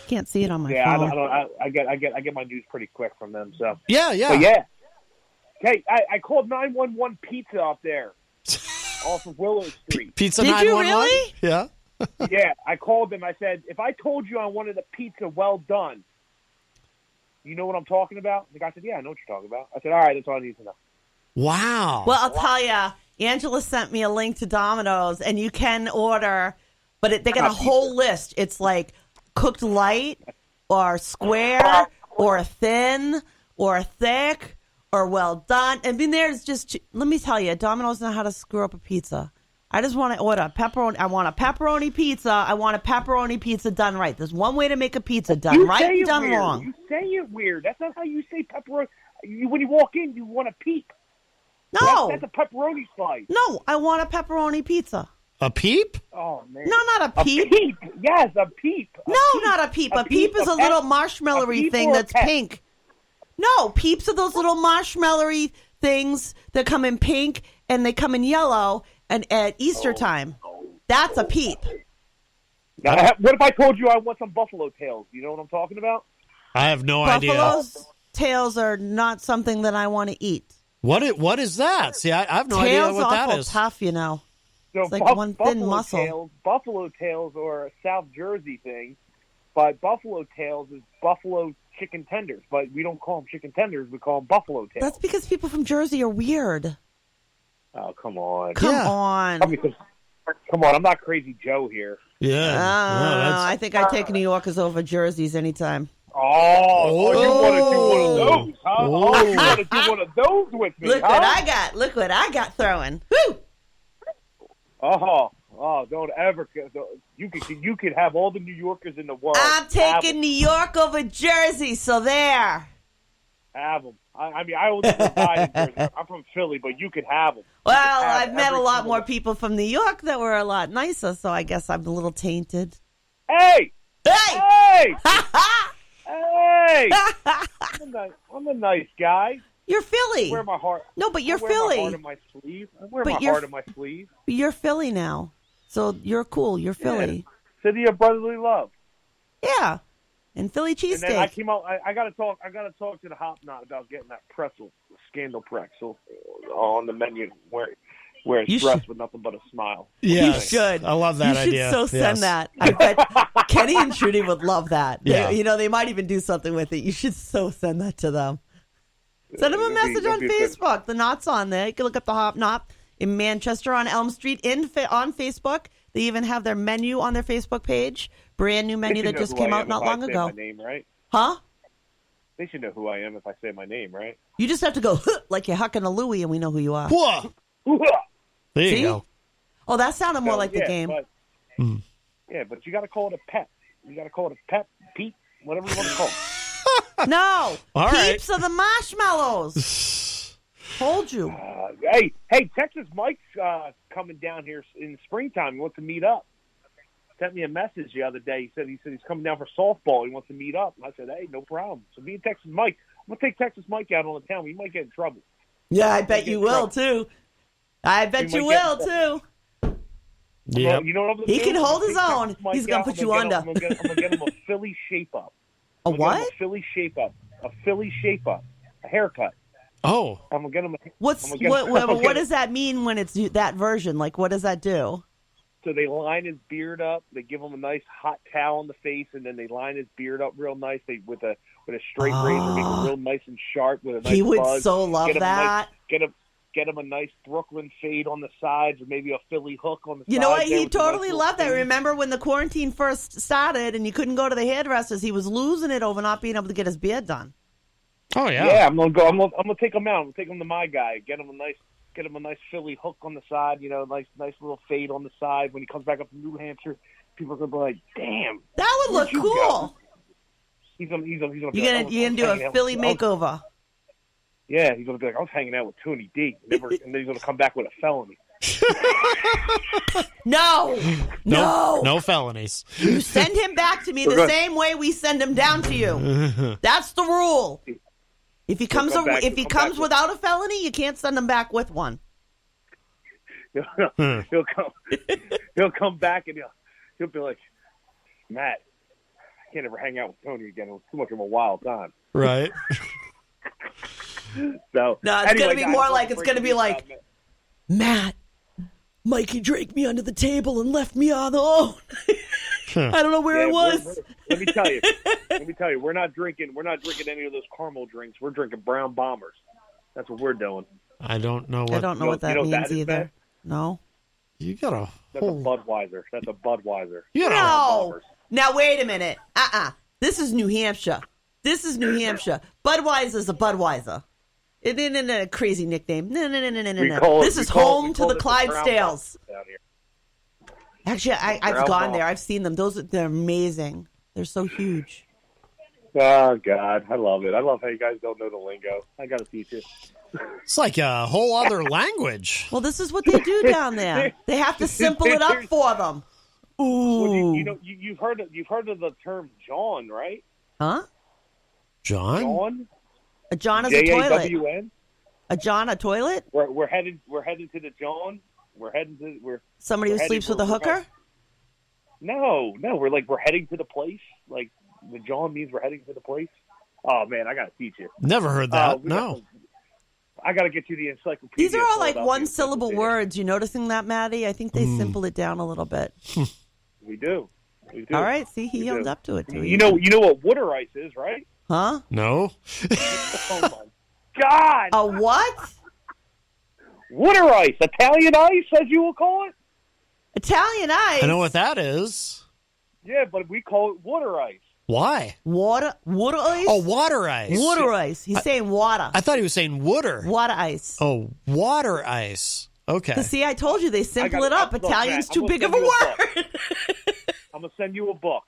Can't see it on my phone. Yeah, I get my news pretty quick from them. So yeah. But yeah. Hey, I called 911 Pizza up there off of Willow Street. Pizza Did 911? you really? Yeah. Yeah, I called them. I said, if I told you I wanted a pizza well done, you know what I'm talking about? The guy said, yeah, I know what you're talking about. I said, all right, that's all I need to know. Wow. Well, I'll tell you, Angela sent me a link to Domino's, and you can order, but they got a whole list. It's cooked light or square or thin or thick or well done. I mean, there's just, let me tell you, Domino's know how to screw up a pizza. I just want to order pepperoni. I want a pepperoni pizza. I want a pepperoni pizza done right. There's one way to make a pizza done right and done weird. wrong. You say it weird. That's not how you say pepperoni. When you walk in, you want a peep. No. That's a pepperoni slice. No, I want a pepperoni pizza. A peep? Oh, man. No, not a peep. A peep. Yes, a peep. No, not a peep. A peep is a little marshmallowy thing that's pink. No, peeps are those little marshmallowy things that come in pink and they come in yellow and at Easter time. That's a peep. Now, what if I told you I want some buffalo tails? You know what I'm talking about? I have no idea. Buffalo's tails are not something that I want to eat. What is that? See, I have no idea what that is. Tails are awful tough, you know. So It's like one thin muscle. Buffalo tails are a South Jersey thing, but buffalo tails is buffalo chicken tenders. But we don't call them chicken tenders; we call them buffalo tails. That's because people from Jersey are weird. Oh, come on! Come on! Come on! I'm not Crazy Joe here. Yeah. I think I take New Yorkers over Jerseys anytime. Oh, you want to do one of those, huh? Oh, you want to do one of those with me, Look huh? what I got! Look what I got throwing! Woo! Don't ever. You could have all the New Yorkers in the world. I'm taking New York over Jersey, so there. Have them. I mean, I only reside in Jersey. I'm from Philly, but you could have them. Well, I've met a lot more people from New York that were a lot nicer, so I guess I'm a little tainted. Hey! Hey! Hey! I'm a nice guy. You're Philly. I wear my heart. No, but you're I wear Philly. My heart in my sleeve. I wear my heart in my sleeve. You're Philly now, so you're cool. You're Philly. Yeah. City of brotherly love. Yeah, and Philly And then cheesesteak. I came out. I got to talk to the Hop Knot about getting that pretzel, scandal pretzel, on the menu where it's dressed with nothing but a smile. Yeah, You should. I love that idea. You should so send that. I bet Kenny and Trudy would love that. Yeah. They might even do something with it. You should so send that to them. Send them a message on Facebook. The Knot's on there. You can look up the Hop Knot in Manchester on Elm Street on Facebook. They even have their menu on their Facebook page. Brand new menu that just came out not long ago. My name, right? Huh? They should know who I am if I say my name, right? You just have to go like you're hucking a Louie, and we know who you are. Whoa. There See? you go. Oh, that sounded more like the game. But, Yeah, but you got to call it a pet. You got to call it a pet, Pete, whatever you want to call it. No. All right. Peeps are the marshmallows. Told you. Hey, Texas Mike's coming down here in springtime. He wants to meet up. Sent me a message the other day. He said he's coming down for softball. He wants to meet up. And I said, hey, no problem. So me and Texas Mike, I'm going to take Texas Mike out on the town. We might get in trouble. Yeah, I bet you will, too. I bet you will, too. Yeah. Well, you know what I'm gonna He do? can hold I'm his take own. Texas Mike He's going out. to put you I'm under. gonna get him a Philly shape-up. A I'm gonna get him what? A Philly shape-up. A Philly shape-up. A haircut. Oh. I'm going to get him a... What does that mean when it's that version? Like, what does that do? So they line his beard up. They give him a nice hot towel on the face, and then they line his beard up real nice. With a straight razor, make it real nice and sharp with a nice He would buzz. so love that. Get him a nice Brooklyn fade on the sides, or maybe a Philly hook on the side. You know what? there He with a nice totally little loved that. fade. Remember when the quarantine first started and you couldn't go to the hairdressers? He was losing it over not being able to get his beard done. Oh yeah. Yeah, I'm gonna take him out. I'm gonna take him to my guy. Get him a nice Philly hook on the side. Nice little fade on the side. When he comes back up to New Hampshire, people are gonna be like, "Damn, That would look where'd you cool. go?" He's gonna. You're gonna do a Philly makeover. Yeah, he's gonna be like, I was hanging out with Tony D, and then he's gonna come back with a felony. No. No felonies. You send him back to me the same way we send him down to you. That's the rule. If he comes without a felony, you can't send him back with one. He'll come back and he'll be like, Matt, I can't ever hang out with Tony again. It was too much of a wild time. Right. So No, it's gonna be more like Matt, Mikey dragged me under the table and left me on the own. I don't know where I was. Let me tell you, we're not drinking any of those caramel drinks. We're drinking brown bombers. That's what we're doing. I don't know what. I don't know what that means either. No. You gotta. That's a Budweiser. No. Now wait a minute. This is New Hampshire. Budweiser's a Budweiser. No, crazy nickname. No. call it- This we is call it- home we to call the it the Brown Clydesdales. Down here. Actually, I've Brown gone Ball. there. I've seen them. They're amazing. They're so huge. Oh, God. I love it. I love how you guys don't know the lingo. I got to teach you. It's like a whole other language. Well, this is what they do down there. They have to simple it up for them. Ooh. Well, you've heard of the term John, right? Huh? John? John? A John is a toilet. J-A-W-N? A John, a toilet? We're headed to the John. Somebody who sleeps with a hooker? No, we're heading to the place. Like the John means we're heading to the place. Oh man, I gotta teach you. Never heard that. No. I gotta get you the encyclopedia. These are all of like Philadelphia one-syllable Encyclopedia. words. You noticing that, Maddie? I think they simple it down a little bit. We do. All right, see, he owned up to it, too. You know what water ice is, right? Huh? No. Oh my God! A what? Water ice, Italian ice, as you will call it. Italian ice? I know what that is. Yeah, but we call it water ice. Why? Water ice? Oh, water ice. Water ice. He's saying water. I thought he was saying water. Water ice. Oh, water ice. Okay. See, I told you they simple I it up. look, Italian's Matt, too I'm big of gonna a send you word. I'm gonna send you a book,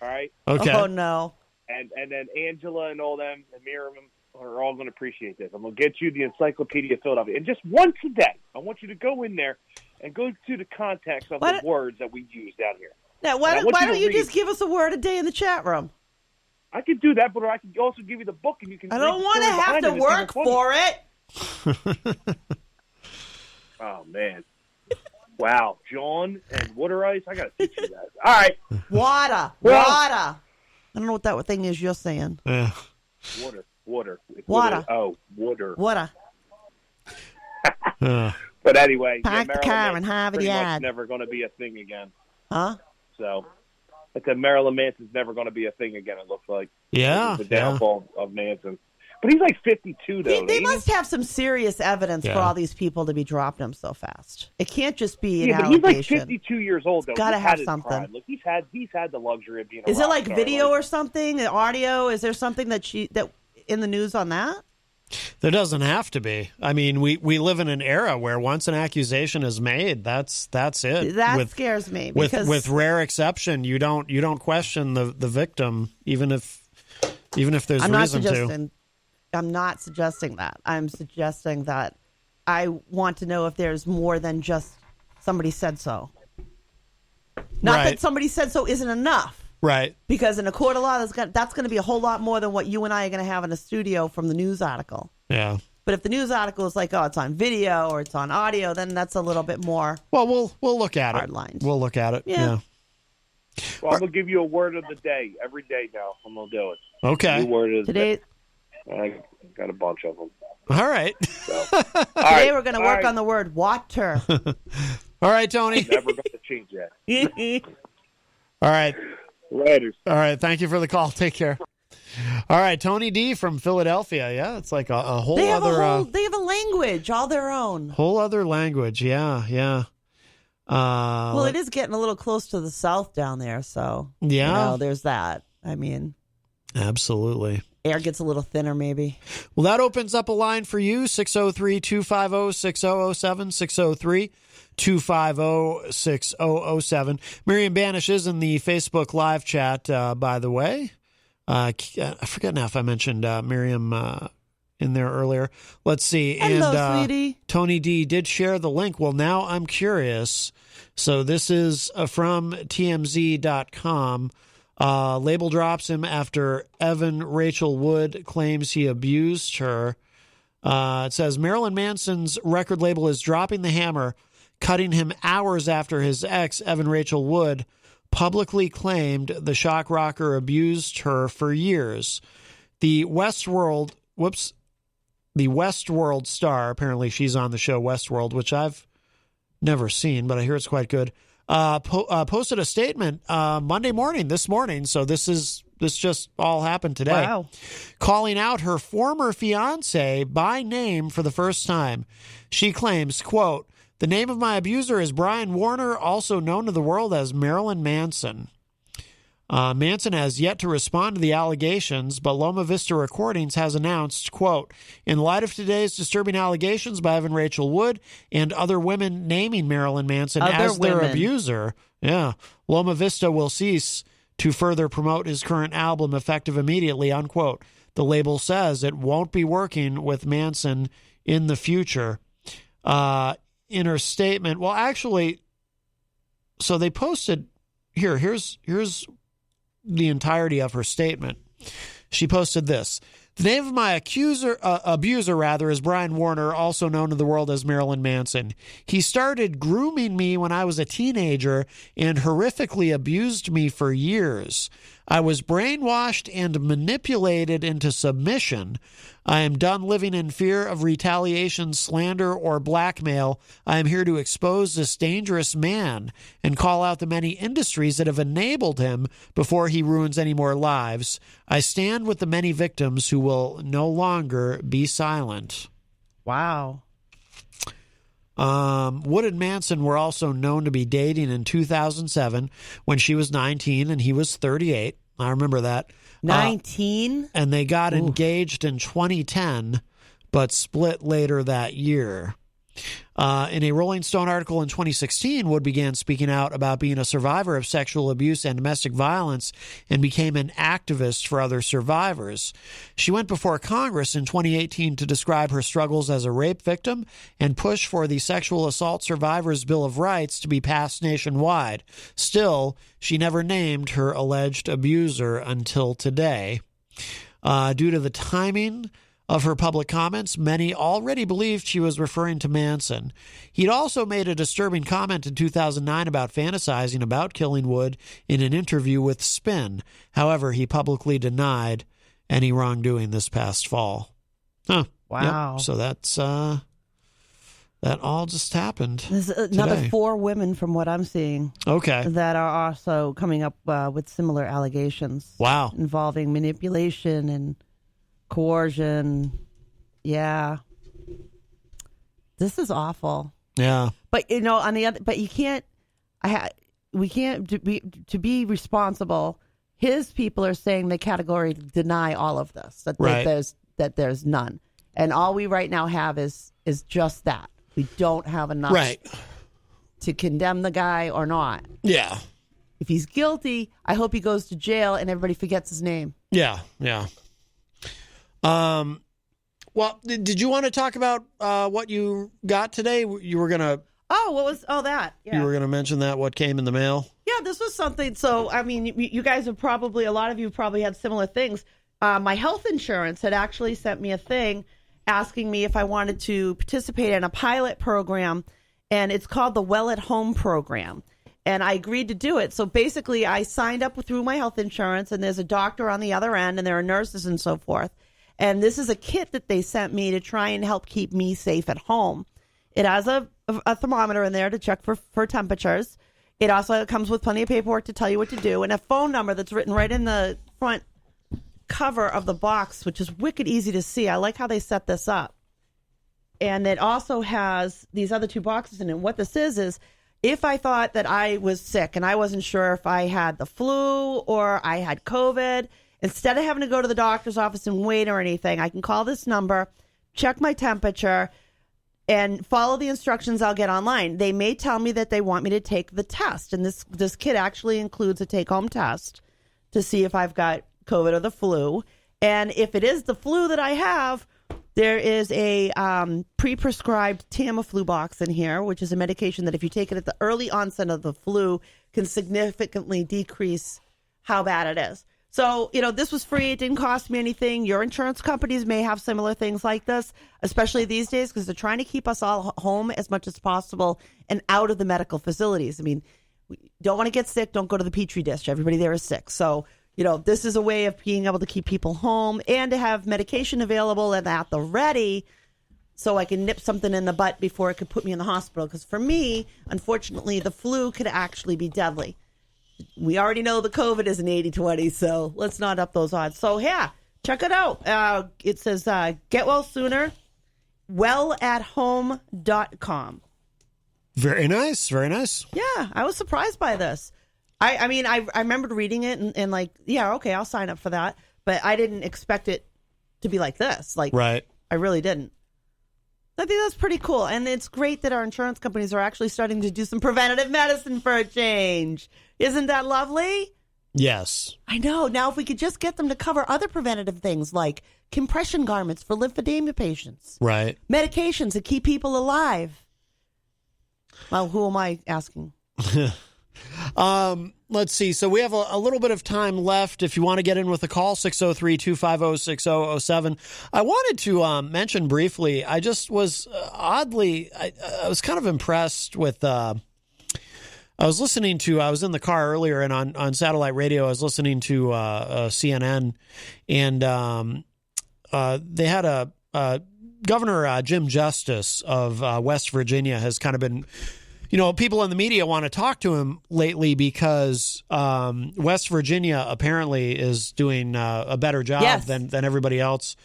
all right? Okay. Oh, no. And then Angela and all them and Miriam are all going to appreciate this. I'm going to get you the Encyclopedia of Philadelphia. And just once a day, I want you to go in there and go to the context of the words that we use down here. Now, why don't you just give us a word a day in the chat room? I could do that, but I could also give you the book and you can I read don't the want to story have behind to it. It's work even funny. for it. Oh, man. Wow. John and water ice, I got to teach you that. All right. Water. Well- Water. I don't know what that thing is you're saying. Yeah. Water. It's Water. with a- Oh, water. Water. But anyway, Park the Maryland car Manson's in Harvard pretty much Yard. never going to be a thing again. Huh? So I said Marilyn Manson's never going to be a thing again, it looks like. Yeah. The downfall of Manson. But he's like 52, though. They must have some serious evidence for Yeah. all these people to be dropping him so fast. It can't just be an Yeah, but he's like allegation. 52 years old, though. gotta He's have had his something. prime. Look, he's had the luxury of being a Is it rock like star, video like- or something? Audio? Is there something that in the news on that? There doesn't have to be. I mean, we live in an era where once an accusation is made, that's it. That scares me because with rare exception, you don't question the victim, even if there's I'm not reason to. suggesting. I'm not suggesting that. I'm suggesting that I want to know if there's more than just somebody said so. Not Right. that somebody said so isn't enough. Right. Because in a court of law, that's going to be a whole lot more than what you and I are going to have in a studio from the news article. Yeah. But if the news article is like, oh, it's on video or it's on audio, then that's a little bit more. Well, we'll look at it. Hard-lined. We'll look at it. Yeah. Well, I'm going to give you a word of the day every day now. I'm going to do it. Okay. New word of the Today, day. I got a bunch of them. All right. So. today we're going to work on the word water. All right, Tony. Never going to change that. All right. Later. All right. Thank you for the call. Take care. All right, Tony D from Philadelphia. Yeah, it's like a whole they have other they have a language all their own. whole other language. Yeah. Well, it is getting a little close to the south down there, so Yeah. there's that. I mean, Absolutely. air gets a little thinner, maybe. Well, that opens up a line for you, 603-250-6007, 603-250-6007. Miriam Banish is in the Facebook live chat, by the way. I forget now if I mentioned Miriam in there earlier. Let's see. Hello, and sweetie. Tony D did share the link. Well, now I'm curious. So this is from TMZ.com. Label drops him after Evan Rachel Wood claims he abused her. It says Marilyn Manson's record label is dropping the hammer, cutting him hours after his ex, Evan Rachel Wood, publicly claimed the shock rocker abused her for years. The Westworld star, apparently she's on the show Westworld, which I've never seen, but I hear it's quite good, posted a statement Monday morning, this morning, so this just all happened today. Wow. Calling out her former fiance by name for the first time. She claims, quote, "The name of my abuser is Brian Warner, also known to the world as Marilyn Manson." Manson has yet to respond to the allegations, but Loma Vista Recordings has announced, quote, in light of today's disturbing allegations by Evan Rachel Wood and other women naming Marilyn Manson as their abuser, Loma Vista will cease to further promote his current album effective immediately, unquote. The label says it won't be working with Manson in the future. In her statement, well, actually, so they posted, here's the entirety of her statement. She posted this. The name of my abuser is Brian Warner, also known to the world as Marilyn Manson. He started grooming me when I was a teenager and horrifically abused me for years. I was brainwashed and manipulated into submission. I am done living in fear of retaliation, slander, or blackmail. I am here to expose this dangerous man and call out the many industries that have enabled him before he ruins any more lives. I stand with the many victims who will no longer be silent. Wow. Wood and Manson were also known to be dating in 2007 when she was 19 and he was 38. I remember that. 19? And they got engaged in 2010, but split later that year. In a Rolling Stone article in 2016, Wood began speaking out about being a survivor of sexual abuse and domestic violence and became an activist for other survivors. She went before Congress in 2018 to describe her struggles as a rape victim and push for the Sexual Assault Survivors Bill of Rights to be passed nationwide. Still, she never named her alleged abuser until today. Due to the timing of her public comments, many already believed she was referring to Manson. He'd also made a disturbing comment in 2009 about fantasizing about killing Wood in an interview with Spin. However, he publicly denied any wrongdoing this past fall. Huh. Wow. Yep. So that's that all just happened. There's another today. 4 women from what I'm seeing. Okay. That are also coming up with similar allegations. Wow. Involving manipulation and coercion. Yeah. This is awful. Yeah. But on the other, but you can't. We can't to be responsible. His people are saying they categorically deny all of this. That there's none, and all we right now have is just that. We don't have enough to condemn the guy or not. Yeah. If he's guilty, I hope he goes to jail and everybody forgets his name. Yeah. Yeah. Well, did you want to talk about what you got today? You were gonna. That? Yeah. You were gonna mention that what came in the mail. Yeah, this was something. So, I mean, you guys have probably, a lot of you probably had similar things. My health insurance had actually sent me a thing asking me if I wanted to participate in a pilot program, and it's called the Well at Home program. And I agreed to do it. So basically, I signed up through my health insurance, and there's a doctor on the other end, and there are nurses and so forth. And this is a kit that they sent me to try and help keep me safe at home. It has a thermometer in there to check for temperatures. It also comes with plenty of paperwork to tell you what to do, and a phone number that's written right in the front cover of the box, which is wicked easy to see. I like how they set this up. And it also has these other 2 boxes in it. And what this is if I thought that I was sick and I wasn't sure if I had the flu or I had COVID, instead of having to go to the doctor's office and wait or anything, I can call this number, check my temperature, and follow the instructions I'll get online. They may tell me that they want me to take the test. And this kit actually includes a take-home test to see if I've got COVID or the flu. And if it is the flu that I have, there is a pre-prescribed Tamiflu box in here, which is a medication that if you take it at the early onset of the flu, can significantly decrease how bad it is. So, this was free. It didn't cost me anything. Your insurance companies may have similar things like this, especially these days, because they're trying to keep us all home as much as possible and out of the medical facilities. I mean, we don't want to get sick. Don't go to the Petri dish. Everybody there is sick. So, this is a way of being able to keep people home and to have medication available and at the ready so I can nip something in the butt before it could put me in the hospital. Because for me, unfortunately, the flu could actually be deadly. We already know the COVID is an 80-20, so let's not up those odds. So, yeah, check it out. It says get well sooner, wellathome.com. Very nice. Very nice. Yeah, I was surprised by this. I mean, I remembered reading it and like, yeah, okay, I'll sign up for that. But I didn't expect it to be like this. Like, Right. I really didn't. I think that's pretty cool. And it's great that our insurance companies are actually starting to do some preventative medicine for a change. Isn't that lovely? Yes. I know. Now, if we could just get them to cover other preventative things like compression garments for lymphedema patients. Right. Medications that keep people alive. Well, who am I asking? Let's see. So we have a little bit of time left. If you want to get in with a call, 603-250-6007. I wanted to mention briefly, I just was I was kind of impressed with, I was in the car earlier and on satellite radio, I was listening to CNN, and they had Governor Jim Justice of West Virginia has kind of been, people in the media want to talk to him lately because West Virginia apparently is doing a better job than everybody else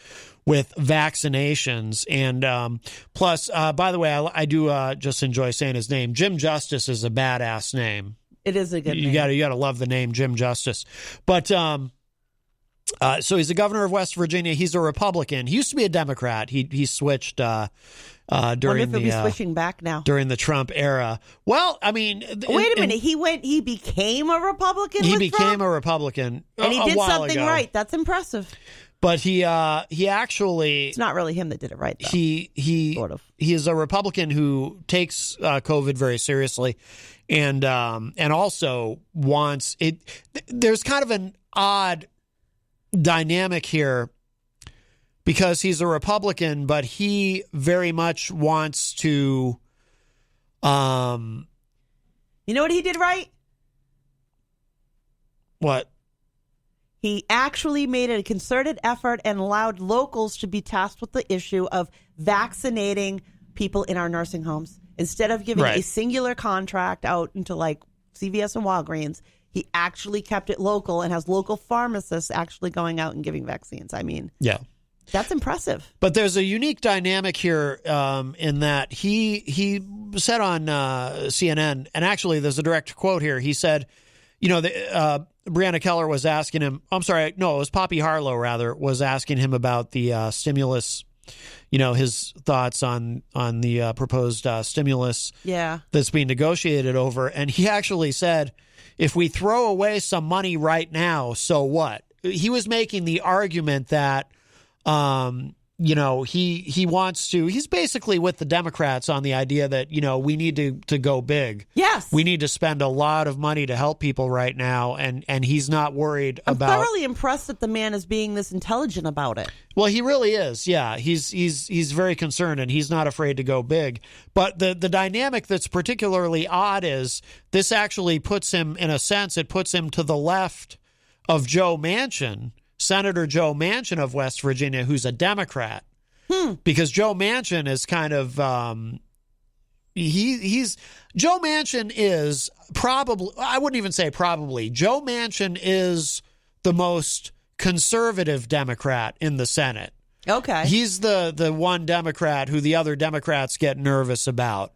with vaccinations. And plus, by the way, I do just enjoy saying his name. Jim Justice is a badass name. It is a good name. You got to love the name Jim Justice. But so he's the governor of West Virginia. He's a Republican. He used to be a Democrat. He switched during wonder if he'll be switching back now during the Trump era. Well, I mean, wait a minute. He became a Republican. He became a Republican, and he did something ago. right. That's impressive. But he actually, it's not really him that did it right, though. He sort of. He is a Republican who takes COVID very seriously, and also wants it. There's kind of an odd dynamic here because he's a Republican, but he very much wants to. You know what he did right? What? He actually made a concerted effort and allowed locals to be tasked with the issue of vaccinating people in our nursing homes. Instead of giving a singular contract out into like CVS and Walgreens, he actually kept it local and has local pharmacists actually going out and giving vaccines. I mean, yeah, that's impressive. But there's a unique dynamic here in that he said on CNN, and actually there's a direct quote here. He said, Breonna Keller was asking him, it was Poppy Harlow, rather, was asking him about the stimulus, his thoughts on the proposed stimulus that's being negotiated over. And he actually said, if we throw away some money right now, so what? He was making the argument that, he wants to, he's basically with the Democrats on the idea that, we need to go big. Yes. We need to spend a lot of money to help people right now. And he's not worried about. I'm thoroughly impressed that the man is being this intelligent about it. Well, he really is. Yeah. He's very concerned and he's not afraid to go big. But the dynamic that's particularly odd is this actually puts him, in a sense, it puts him to the left of Joe Manchin, Senator Joe Manchin of West Virginia, who's a Democrat, because Joe Manchin is kind of Joe Manchin is probably, I wouldn't even say probably, Joe Manchin is the most conservative Democrat in the Senate. Okay, he's the one Democrat who the other Democrats get nervous about.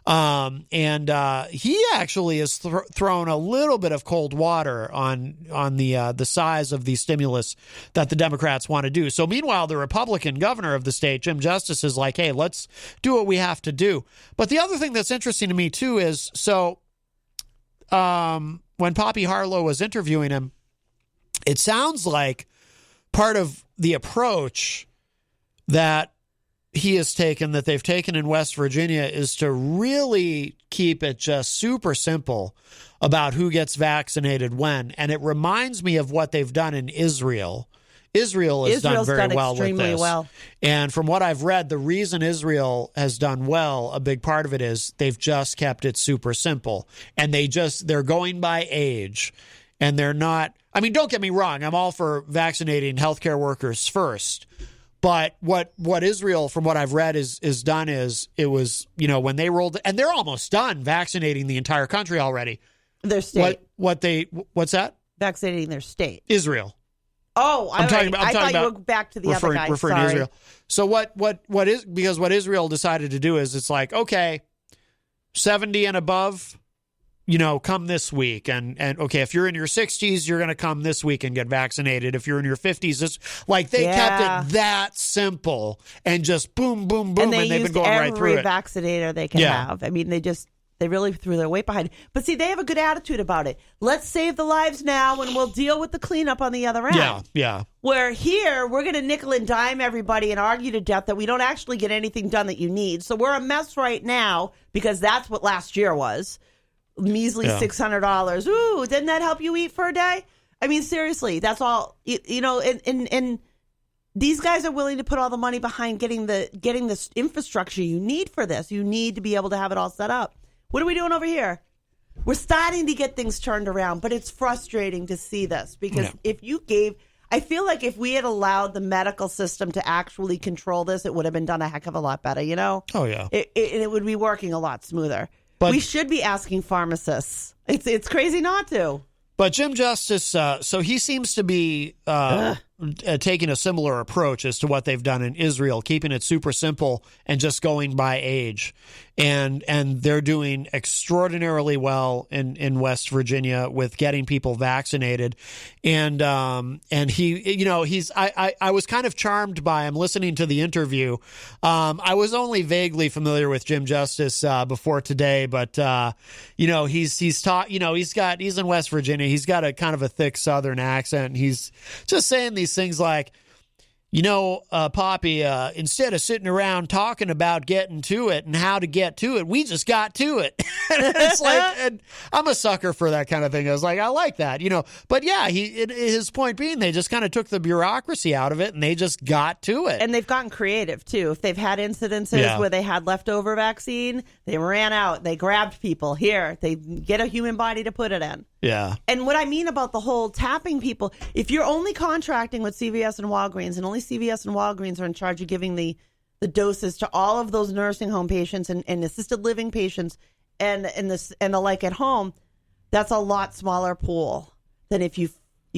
And he actually has thrown a little bit of cold water on the size of the stimulus that the Democrats want to do. So meanwhile, the Republican governor of the state, Jim Justice, is like, hey, let's do what we have to do. But the other thing that's interesting to me, too, is when Poppy Harlow was interviewing him, it sounds like part of the approach that he has taken, that they've taken in West Virginia, is to really keep it just super simple about who gets vaccinated when. And it reminds me of what they've done in Israel. Israel has done very well with this. Well. And from what I've read, the reason Israel has done well, a big part of it is they've just kept it super simple. And they're going by age. And they're not, I mean, don't get me wrong, I'm all for vaccinating healthcare workers first. But what Israel, from what I've read, is done is, it was, when they rolled, and they're almost done vaccinating the entire country already. Their state. What's that? Vaccinating their state. Israel. Oh, I thought you were back to the other guy. Referring to Israel. So because what Israel decided to do is, it's like, okay, 70 and above, come this week. And okay, if you're in your 60s, you're going to come this week and get vaccinated. If you're in your 50s, it's like they kept it that simple and just boom, boom, boom. And they've been going right through it. Every vaccinator they can have. I mean, they really threw their weight behind it. But see, they have a good attitude about it. Let's save the lives now and we'll deal with the cleanup on the other end. Yeah. Where here, we're going to nickel and dime everybody and argue to death that we don't actually get anything done that you need. So we're a mess right now because that's what last year was. Measly $600. Ooh, didn't that help you eat for a day? I mean, seriously, that's all, and these guys are willing to put all the money behind getting this infrastructure you need for this. You need to be able to have it all set up. What are we doing over here? We're starting to get things turned around, but it's frustrating to see this because I feel like if we had allowed the medical system to actually control this, it would have been done a heck of a lot better, Oh, yeah. It would be working a lot smoother. But we should be asking pharmacists. It's crazy not to. But Jim Justice, so he seems to be taking a similar approach as to what they've done in Israel, keeping it super simple and just going by age. And they're doing extraordinarily well in West Virginia with getting people vaccinated. And he, I was kind of charmed by him listening to the interview. I was only vaguely familiar with Jim Justice before today, but he's in West Virginia. He's got a kind of a thick Southern accent. And he's just saying these things like, Poppy, instead of sitting around talking about getting to it and how to get to it, we just got to it. It's like, and I'm a sucker for that kind of thing. I was like, I like that, But yeah, his point being, they just kind of took the bureaucracy out of it and they just got to it. And they've gotten creative too. If they've had incidences where they had leftover vaccine, they ran out, they grabbed people. Here, they get a human body to put it in. Yeah. And what I mean about the whole tapping people, if you're only contracting with CVS and Walgreens, and only CVS and Walgreens are in charge of giving the doses to all of those nursing home patients and assisted living patients and the like at home, that's a lot smaller pool than if you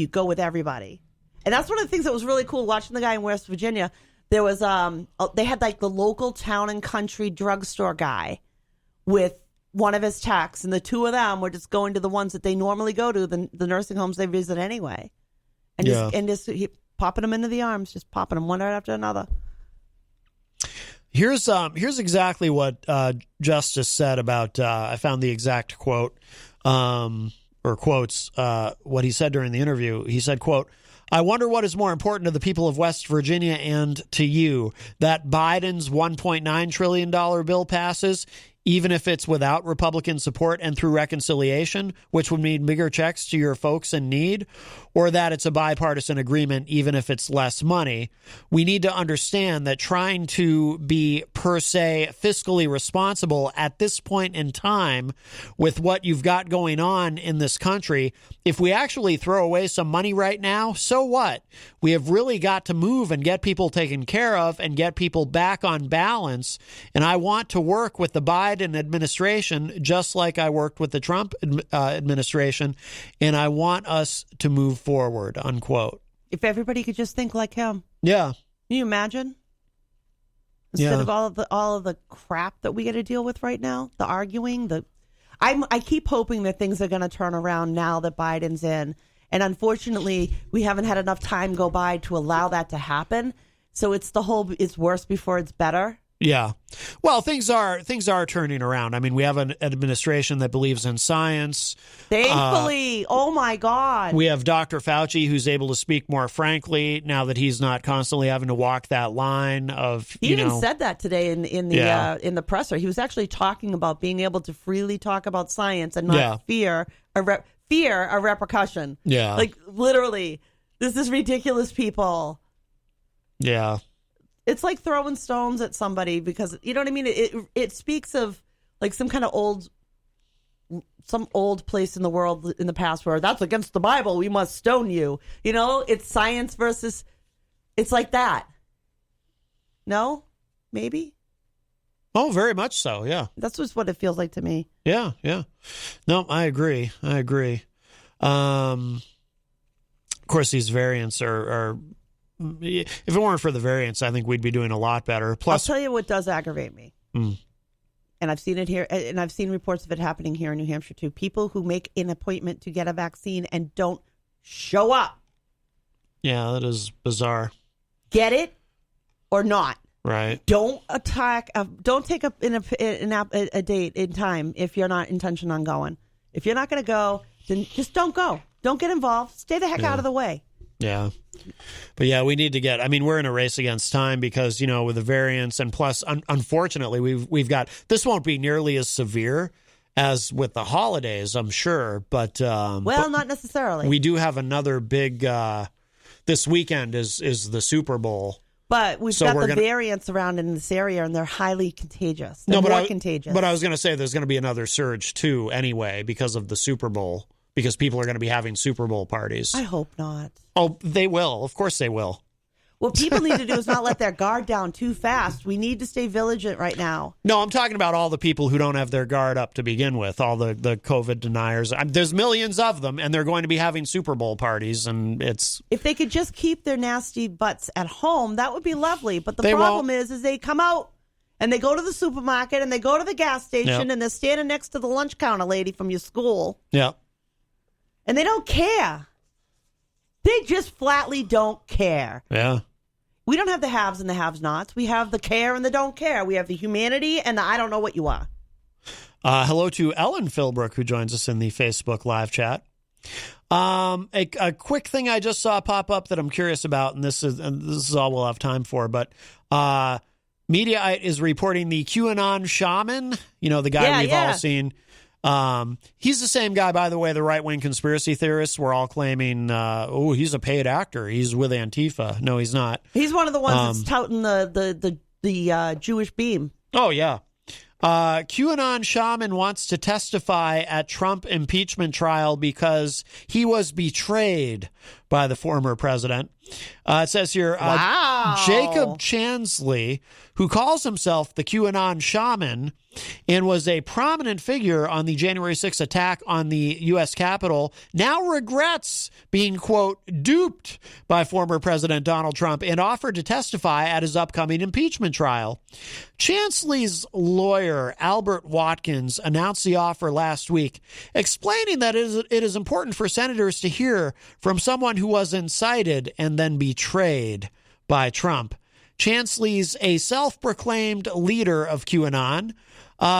go with everybody. And that's one of the things that was really cool watching the guy in West Virginia. There was they had like the local town and country drugstore guy with one of his techs, and the two of them were just going to the ones that they normally go to, the nursing homes they visit anyway, and just popping them into the arms, just popping them one right after another. Here's exactly what Justice said about. I found the exact quote or quotes. What he said during the interview. He said, "Quote: I wonder what is more important to the people of West Virginia and to you, that Biden's $1.9 trillion bill passes, even if it's without Republican support and through reconciliation, which would mean bigger checks to your folks in need, or that it's a bipartisan agreement, even if it's less money. We need to understand that trying to be, per se, fiscally responsible at this point in time with what you've got going on in this country, if we actually throw away some money right now, so what? We have really got to move and get people taken care of and get people back on balance. And I want to work with the Biden administration just like I worked with the Trump administration, and I want us to move forward," unquote. If everybody could just think like him. Yeah. Can you imagine? Instead of all of the crap that we got to deal with right now, the arguing, I keep hoping that things are going to turn around now that Biden's in. And unfortunately, we haven't had enough time go by to allow that to happen. So it's worse before it's better. Yeah. Well, things are turning around. I mean, we have an administration that believes in science. Thankfully. Oh, my God. We have Dr. Fauci, who's able to speak more frankly now that he's not constantly having to walk that line of, He even said that today in the presser. He was actually talking about being able to freely talk about science and not fear a repercussion. Yeah. Like, literally, this is ridiculous, people. Yeah. It's like throwing stones at somebody because, you know what I mean? It speaks of like some old place in the world in the past where that's against the Bible. We must stone you. You know, it's science versus, it's like that. No? Maybe? Oh, very much so. Yeah. That's just what it feels like to me. Yeah. Yeah. No, I agree. Of course, these variants are if it weren't for the variants, I think we'd be doing a lot better. Plus, I'll tell you what does aggravate me. and I've seen it here, and I've seen reports of it happening here in New Hampshire too. People who make an appointment to get a vaccine and don't show up. Yeah, that is bizarre. Get it or not. Right. Don't take up a date in time if you're not intention on going. If you're not going to go, then just don't go. Don't get involved. Stay the heck out of the way. Yeah. But yeah, we need to we're in a race against time because, with the variants, and plus, unfortunately, we've got, this won't be nearly as severe as with the holidays, I'm sure. But, not necessarily. We do have another big, this weekend is the Super Bowl. But we've got the variants around in this area, and they're highly contagious. Contagious. But I was going to say there's going to be another surge, too, anyway, because of the Super Bowl, because people are going to be having Super Bowl parties. I hope not. Oh, they will. Of course they will. What people need to do is not let their guard down too fast. We need to stay vigilant right now. No, I'm talking about all the people who don't have their guard up to begin with, all the COVID deniers. There's millions of them, and they're going to be having Super Bowl parties, and it's... If they could just keep their nasty butts at home, that would be lovely. But the problem is they come out, and they go to the supermarket, and they go to the gas station, and they're standing next to the lunch counter lady from your school. Yeah. And they don't care. They just flatly don't care. Yeah. We don't have the haves and the have-nots. We have the care and the don't care. We have the humanity and the I don't know what you are. Hello to Ellen Philbrook, who joins us in the Facebook live chat. A quick thing I just saw pop up that I'm curious about, and this is all we'll have time for, but Mediaite is reporting the QAnon shaman, the guy we've all seen. He's the same guy, by the way, the right-wing conspiracy theorists were all claiming, he's a paid actor. He's with Antifa. No, he's not. He's one of the ones that's touting the Jewish beam. Oh, yeah. QAnon shaman wants to testify at Trump impeachment trial because he was betrayed by the former president. It says here, Jacob Chansley, who calls himself the QAnon shaman and was a prominent figure on the January 6th attack on the U.S. Capitol, now regrets being, quote, duped by former President Donald Trump and offered to testify at his upcoming impeachment trial. Chansley's lawyer, Albert Watkins, announced the offer last week, explaining that it is important for senators to hear from someone who was incited and then betrayed by Trump. Chansley's a self-proclaimed leader of QAnon,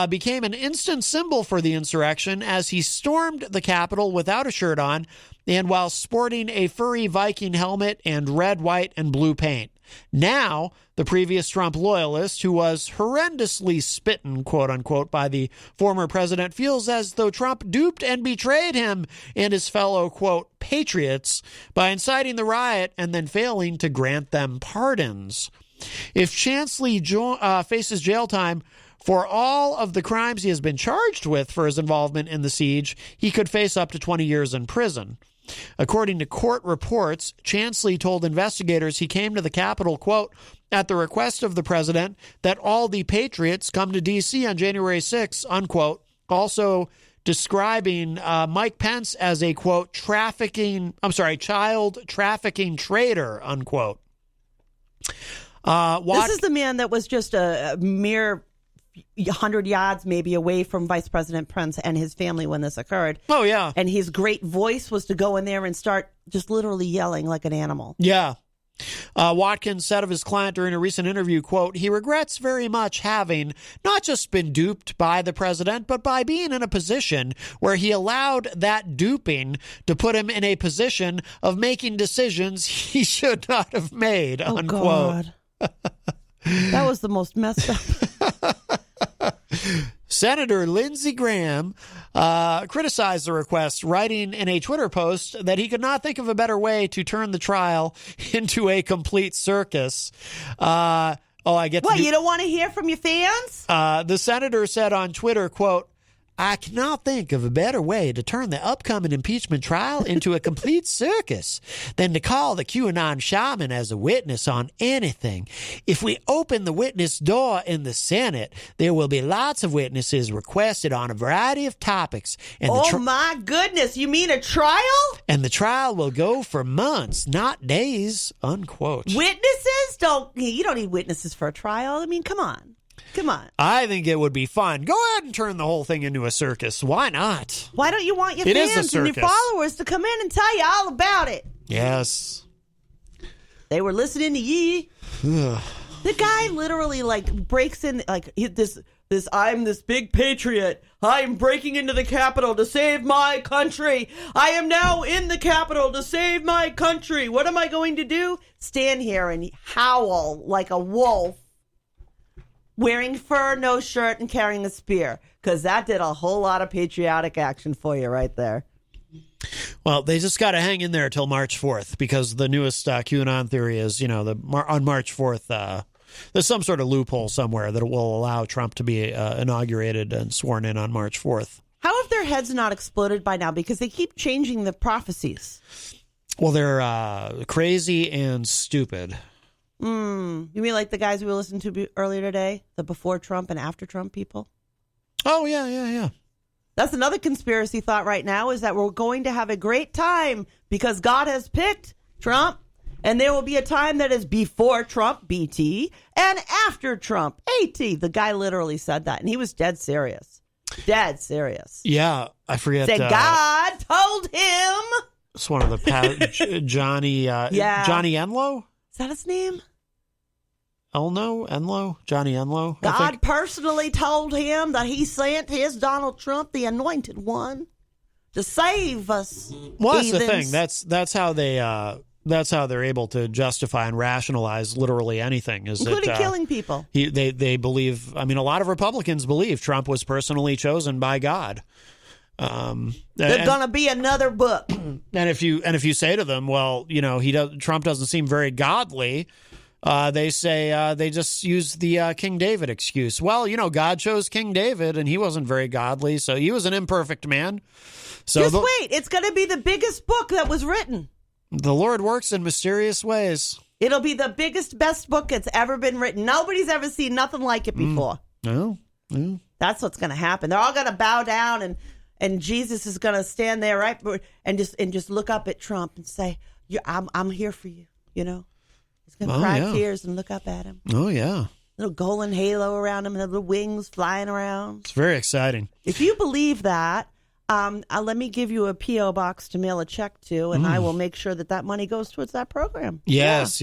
became an instant symbol for the insurrection as he stormed the Capitol without a shirt on and while sporting a furry Viking helmet and red, white, and blue paint. Now, the previous Trump loyalist, who was horrendously smitten, quote-unquote, by the former president, feels as though Trump duped and betrayed him and his fellow, quote, patriots by inciting the riot and then failing to grant them pardons. If Chansley faces jail time for all of the crimes he has been charged with for his involvement in the siege, he could face up to 20 years in prison. According to court reports, Chansley told investigators he came to the Capitol, quote, at the request of the president that all the patriots come to D.C. on January 6th, unquote, also describing Mike Pence as a, quote, child trafficking traitor, unquote. This is the man that was just a mere 100 yards maybe away from Vice President Pence and his family when this occurred. Oh, yeah. And his great voice was to go in there and start just literally yelling like an animal. Yeah. Watkins said of his client during a recent interview, quote, he regrets very much having not just been duped by the president, but by being in a position where he allowed that duping to put him in a position of making decisions he should not have made, unquote. God. That was the most messed up. Senator Lindsey Graham criticized the request, writing in a Twitter post that he could not think of a better way to turn the trial into a complete circus. You don't want to hear from your fans? The senator said on Twitter, quote, I cannot think of a better way to turn the upcoming impeachment trial into a complete circus than to call the QAnon shaman as a witness on anything. If we open the witness door in the Senate, there will be lots of witnesses requested on a variety of topics. And my goodness, you mean a trial? And the trial will go for months, not days, unquote. Witnesses? You don't need witnesses for a trial. I mean, come on. Come on. I think it would be fun. Go ahead and turn the whole thing into a circus. Why not? Why don't you want your It is a fans and your circus. followers to come in and tell you all about it? Yes. They were listening to ye. The guy literally breaks in this I'm this big patriot. I'm breaking into the Capitol to save my country. I am now in the Capitol to save my country. What am I going to do? Stand here and howl like a wolf, wearing fur, no shirt, and carrying a spear. Because that did a whole lot of patriotic action for you right there. Well, they just got to hang in there till March 4th because the newest QAnon theory is, on March 4th, there's some sort of loophole somewhere that will allow Trump to be inaugurated and sworn in on March 4th. How have their heads not exploded by now? Because they keep changing the prophecies. Well, they're crazy and stupid. You mean like the guys we listened to earlier today? The before Trump and after Trump people? Oh, yeah. That's another conspiracy thought right now is that we're going to have a great time because God has picked Trump. And there will be a time that is before Trump, BT, and after Trump, AT. The guy literally said that, and he was dead serious. Dead serious. Yeah, I forget. Said God told him. It's one of the Johnny Johnny Enlow? Is that his name? Enlow? Johnny Enlow? God personally told him that he sent his Donald Trump, the anointed one, to save us. Well, that's the heathens. thing. That's how they... That's how they're able to justify and rationalize literally anything. Including killing people. They believe, a lot of Republicans believe Trump was personally chosen by God. There's going to be another book. And if you say to them, well, Trump doesn't seem very godly, they say they just use the King David excuse. Well, God chose King David and he wasn't very godly, so he was an imperfect man. So just wait. It's going to be the biggest book that was written. The Lord works in mysterious ways. It'll be the biggest, best book that's ever been written. Nobody's ever seen nothing like it before. No. That's what's going to happen. They're all going to bow down, and Jesus is going to stand there and just look up at Trump and say, "I'm here for you." He's going to cry tears and look up at him. Oh yeah. Little golden halo around him and little wings flying around. It's very exciting. If you believe that. Let me give you a P.O. box to mail a check to, and I will make sure that money goes towards that program. Yes.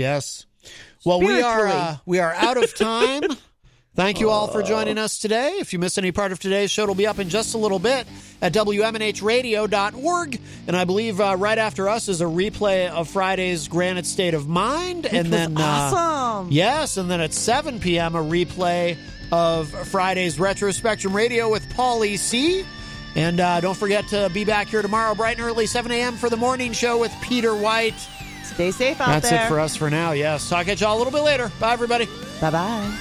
Well, we are out of time. Thank you all for joining us today. If you missed any part of today's show, it'll be up in just a little bit at WMNHradio.org. And I believe right after us is a replay of Friday's Granite State of Mind. And then awesome. Yes, and then at 7 p.m. a replay of Friday's Retro Spectrum Radio with Paulie C. And don't forget to be back here tomorrow, bright and early, 7 a.m. for the morning show with Peter White. Stay safe out there. That's it for us for now, yes. Talk at y'all a little bit later. Bye, everybody. Bye-bye.